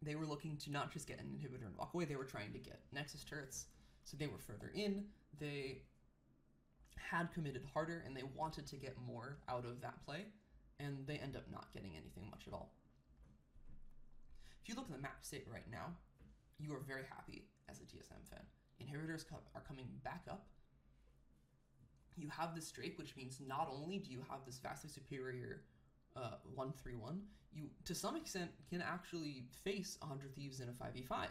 Speaker 1: They were looking to not just get an inhibitor and walk away, they were trying to get Nexus turrets, so they were further in, they had committed harder, and they wanted to get more out of that play, and they end up not getting anything much at all. If you look at the map state right now, you are very happy as a TSM fan. Inhibitors are coming back up. You have this Drake, which means not only do you have this vastly superior 1-3-1, you, to some extent, can actually face 100 Thieves in a 5v5.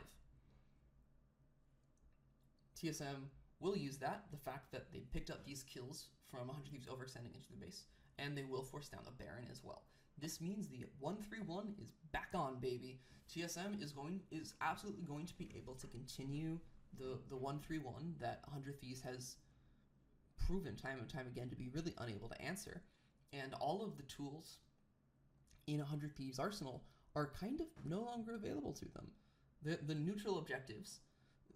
Speaker 1: TSM will use that, the fact that they picked up these kills from 100 Thieves overextending into the base, and they will force down a Baron as well. This means the 1-3-1 is back on, baby. TSM is absolutely going to be able to continue the 1-3-1 that 100 Thieves has proven time and time again to be really unable to answer. And all of the tools in 100 Thieves' arsenal are kind of no longer available to them. The neutral objectives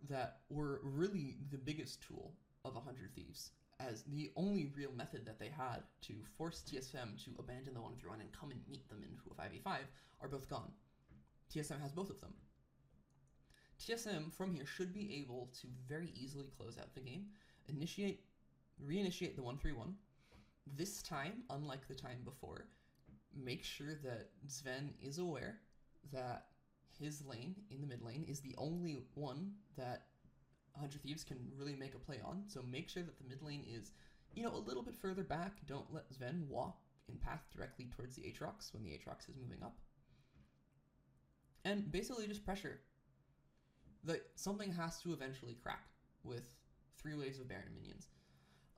Speaker 1: that were really the biggest tool of 100 Thieves, as the only real method that they had to force TSM to abandon the 1-3-1 and come and meet them into a 5v5, are both gone. TSM has both of them. TSM from here should be able to very easily close out the game, reinitiate the 1-3-1. This time, unlike the time before, make sure that Sven is aware that his lane in the mid lane is the only one that 100 Thieves can really make a play on. So make sure that the mid lane is, you know, a little bit further back. Don't let Sven walk in path directly towards the Aatrox when the Aatrox is moving up. And basically just pressure. Something has to eventually crack with 3 waves of Baron minions.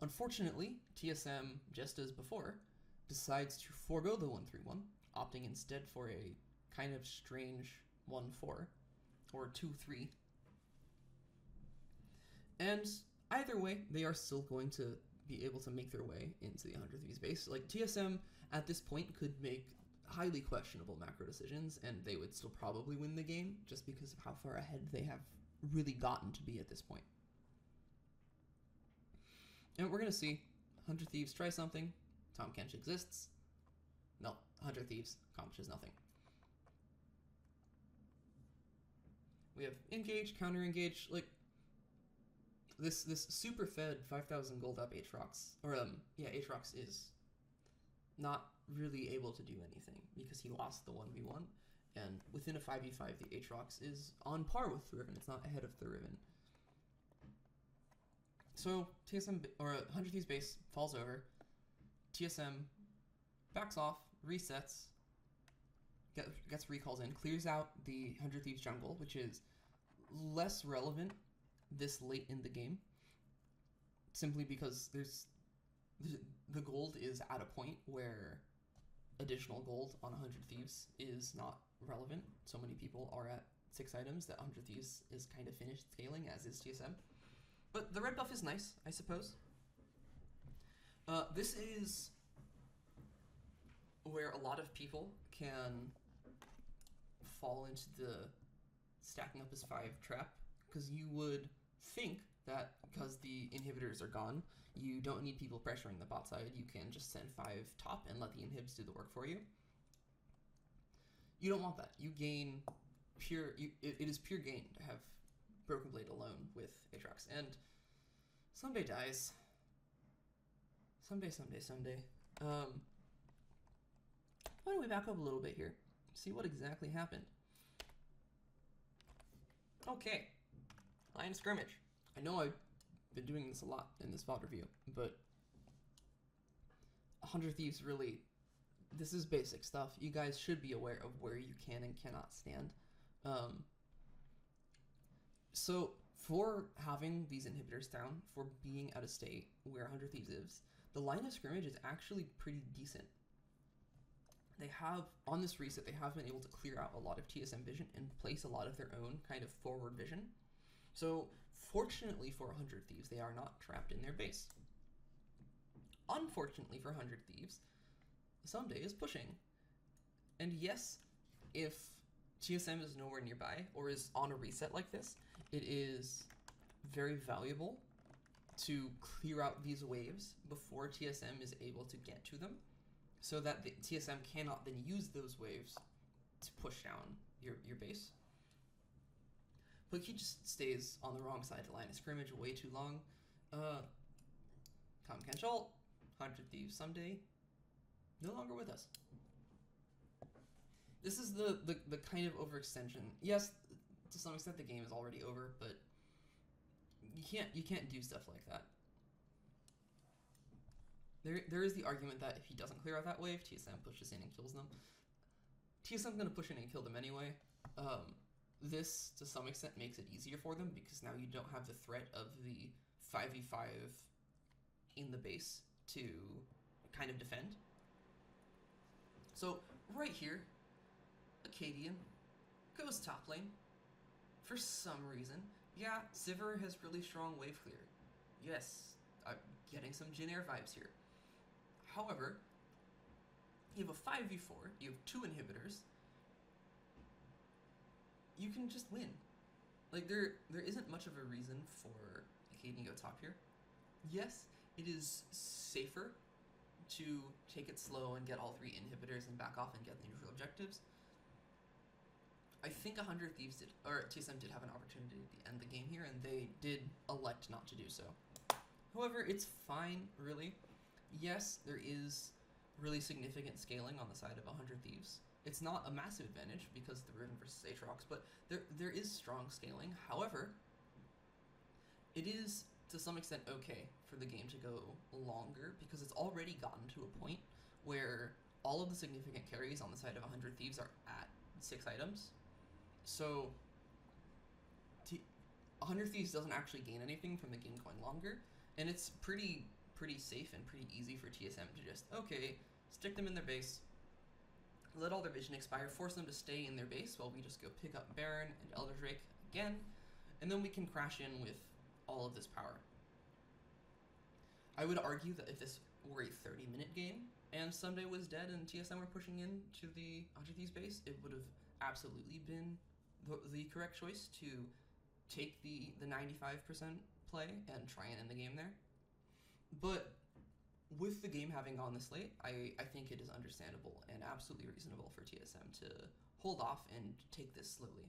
Speaker 1: Unfortunately, TSM, just as before, decides to forego the 1-3-1, opting instead for a kind of strange 1-4 or 2-3. And either way, they are still going to be able to make their way into the 100 Thieves base. Like, TSM at this point could make highly questionable macro decisions, and they would still probably win the game just because of how far ahead they have really gotten to be at this point. And we're going to see 100 Thieves try something. Tahm Kench exists. No, 100 Thieves accomplishes nothing. We have engage, counter engage, like this super fed 5,000 gold up Aatrox, or Aatrox is not really able to do anything because he lost the 1v1, and within a 5v5 the Aatrox is on par with Thriven. It's not ahead of Thriven. So TSM or 100 Thieves base falls over. TSM backs off, resets, gets recalls in, clears out the 100 Thieves jungle, which is less relevant this late in the game, simply because the gold is at a point where additional gold on 100 Thieves is not relevant. So many people are at 6 items that 100 Thieves is kind of finished scaling, as is TSM. But the red buff is nice, I suppose. This is where a lot of people can fall into the stacking up as 5 trap, because you would think that because the inhibitors are gone, you don't need people pressuring the bot side. You can just send 5 top and let the inhibs do the work for you. You don't want that. You gain pure... it is pure gain to have Broken Blade alone with Aatrox. And someday dies. Someday. Why don't we back up a little bit here? See what exactly happened. Okay. Line of scrimmage. I know I've been doing this a lot in this Vod review, but 100 Thieves really... This is basic stuff. You guys should be aware of where you can and cannot stand. So for having these inhibitors down, for being at a state where 100 Thieves is, the line of scrimmage is actually pretty decent. They have, on this reset, they have been able to clear out a lot of TSM vision and place a lot of their own kind of forward vision. So fortunately for 100 Thieves, they are not trapped in their base. Unfortunately for 100 Thieves, Someday is pushing. And yes, if TSM is nowhere nearby or is on a reset like this, it is very valuable to clear out these waves before TSM is able to get to them, so that the TSM cannot then use those waves to push down your base. But he just stays on the wrong side of the line of scrimmage way too long. Tahm Kench ult, 100 Thieves Someday, no longer with us. This is the kind of overextension. Yes, to some extent the game is already over, but you can't do stuff like that. There is the argument that if he doesn't clear out that wave, TSM pushes in and kills them. TSM's gonna push in and kill them anyway. This, to some extent, makes it easier for them because now you don't have the threat of the 5v5 in the base to kind of defend. So, right here, Acadian goes top lane for some reason. Yeah, Sivir has really strong wave clear. Yes, I'm getting some Jin Air vibes here. However, you have a 5v4, you have 2 inhibitors, you can just win. Like, there isn't much of a reason for Acadian to go top here. Yes, it is safer to take it slow and get all 3 inhibitors and back off and get the neutral objectives. I think 100 Thieves did, or TSM did have an opportunity to end the game here, and they did elect not to do so. However, it's fine, really. Yes, there is really significant scaling on the side of 100 Thieves. It's not a massive advantage because the Riven versus Aatrox, but there is strong scaling. However, it is to some extent okay for the game to go longer because it's already gotten to a point where all of the significant carries on the side of 100 Thieves are at 6 items. So 100 Thieves doesn't actually gain anything from the game going longer, and it's pretty safe and pretty easy for TSM to just, okay, stick them in their base, let all their vision expire, force them to stay in their base while we just go pick up Baron and Elder Drake again, and then we can crash in with all of this power. I would argue that if this were a 30-minute game and Sunday was dead and TSM were pushing in to the 100 Thieves base, it would have absolutely been the correct choice to take the 95% play and try and end the game there. But with the game having gone this late, I think it is understandable and absolutely reasonable for TSM to hold off and take this slowly.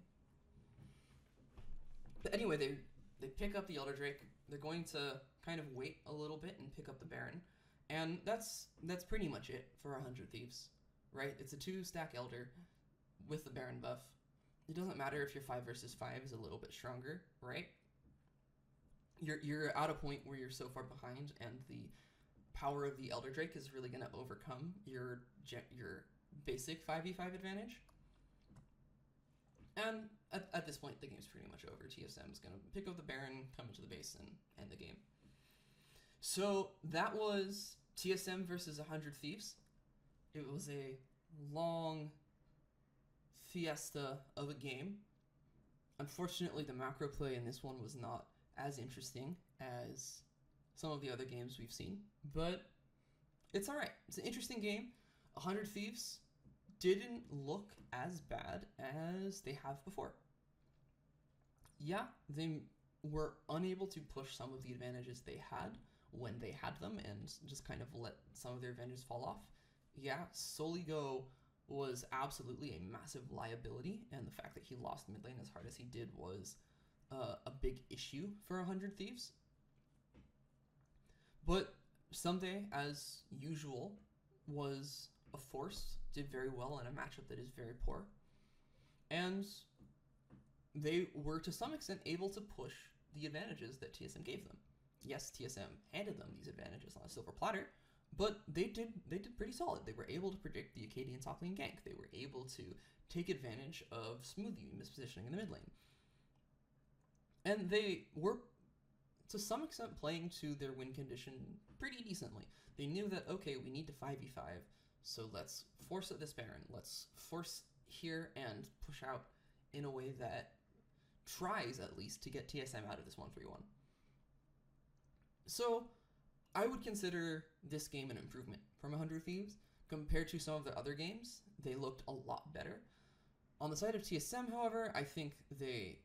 Speaker 1: But anyway, they pick up the Elder Drake. They're going to kind of wait a little bit and pick up the Baron. And that's pretty much it for 100 Thieves, right? It's a 2-stack Elder with the Baron buff. It doesn't matter if your 5 versus 5 is a little bit stronger, right? You're at a point where you're so far behind, and the power of the Elder Drake is really going to overcome your basic 5v5 advantage. And at this point, the game's pretty much over. TSM is going to pick up the Baron, come into the base, and end the game. So that was TSM versus 100 Thieves. It was a long fiesta of a game. Unfortunately, the macro play in this one was not as interesting as some of the other games we've seen, but it's alright. It's an interesting game. 100 Thieves didn't look as bad as they have before. Yeah, they were unable to push some of the advantages they had when they had them and just kind of let some of their advantages fall off. Yeah, Soligo was absolutely a massive liability, and the fact that he lost mid lane as hard as he did was a big issue for 100 Thieves. But Sunday, as usual, was a force, did very well in a matchup that is very poor, and they were to some extent able to push the advantages that TSM gave them. Yes, TSM handed them these advantages on a silver platter, but they did pretty solid. They were able to predict the Acadian top lane gank. They were able to take advantage of smoothie mispositioning in the mid lane. And they were, to some extent, playing to their win condition pretty decently. They knew that, okay, we need to 5v5, so let's force at this Baron. Let's force here and push out in a way that tries, at least, to get TSM out of this 1-3-1. So I would consider this game an improvement from 100 Thieves. Compared to some of the other games, they looked a lot better. On the side of TSM, however, I think they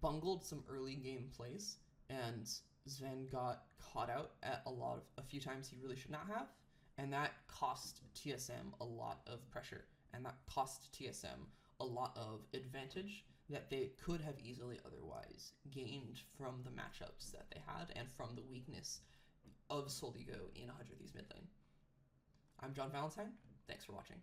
Speaker 1: bungled some early game plays, and Sven got caught out at a few times he really should not have, and that cost TSM a lot of pressure, and that cost TSM a lot of advantage that they could have easily otherwise gained from the matchups that they had and from the weakness of Soligo in 100 Thieves mid lane. I'm John Valentine. Thanks for watching.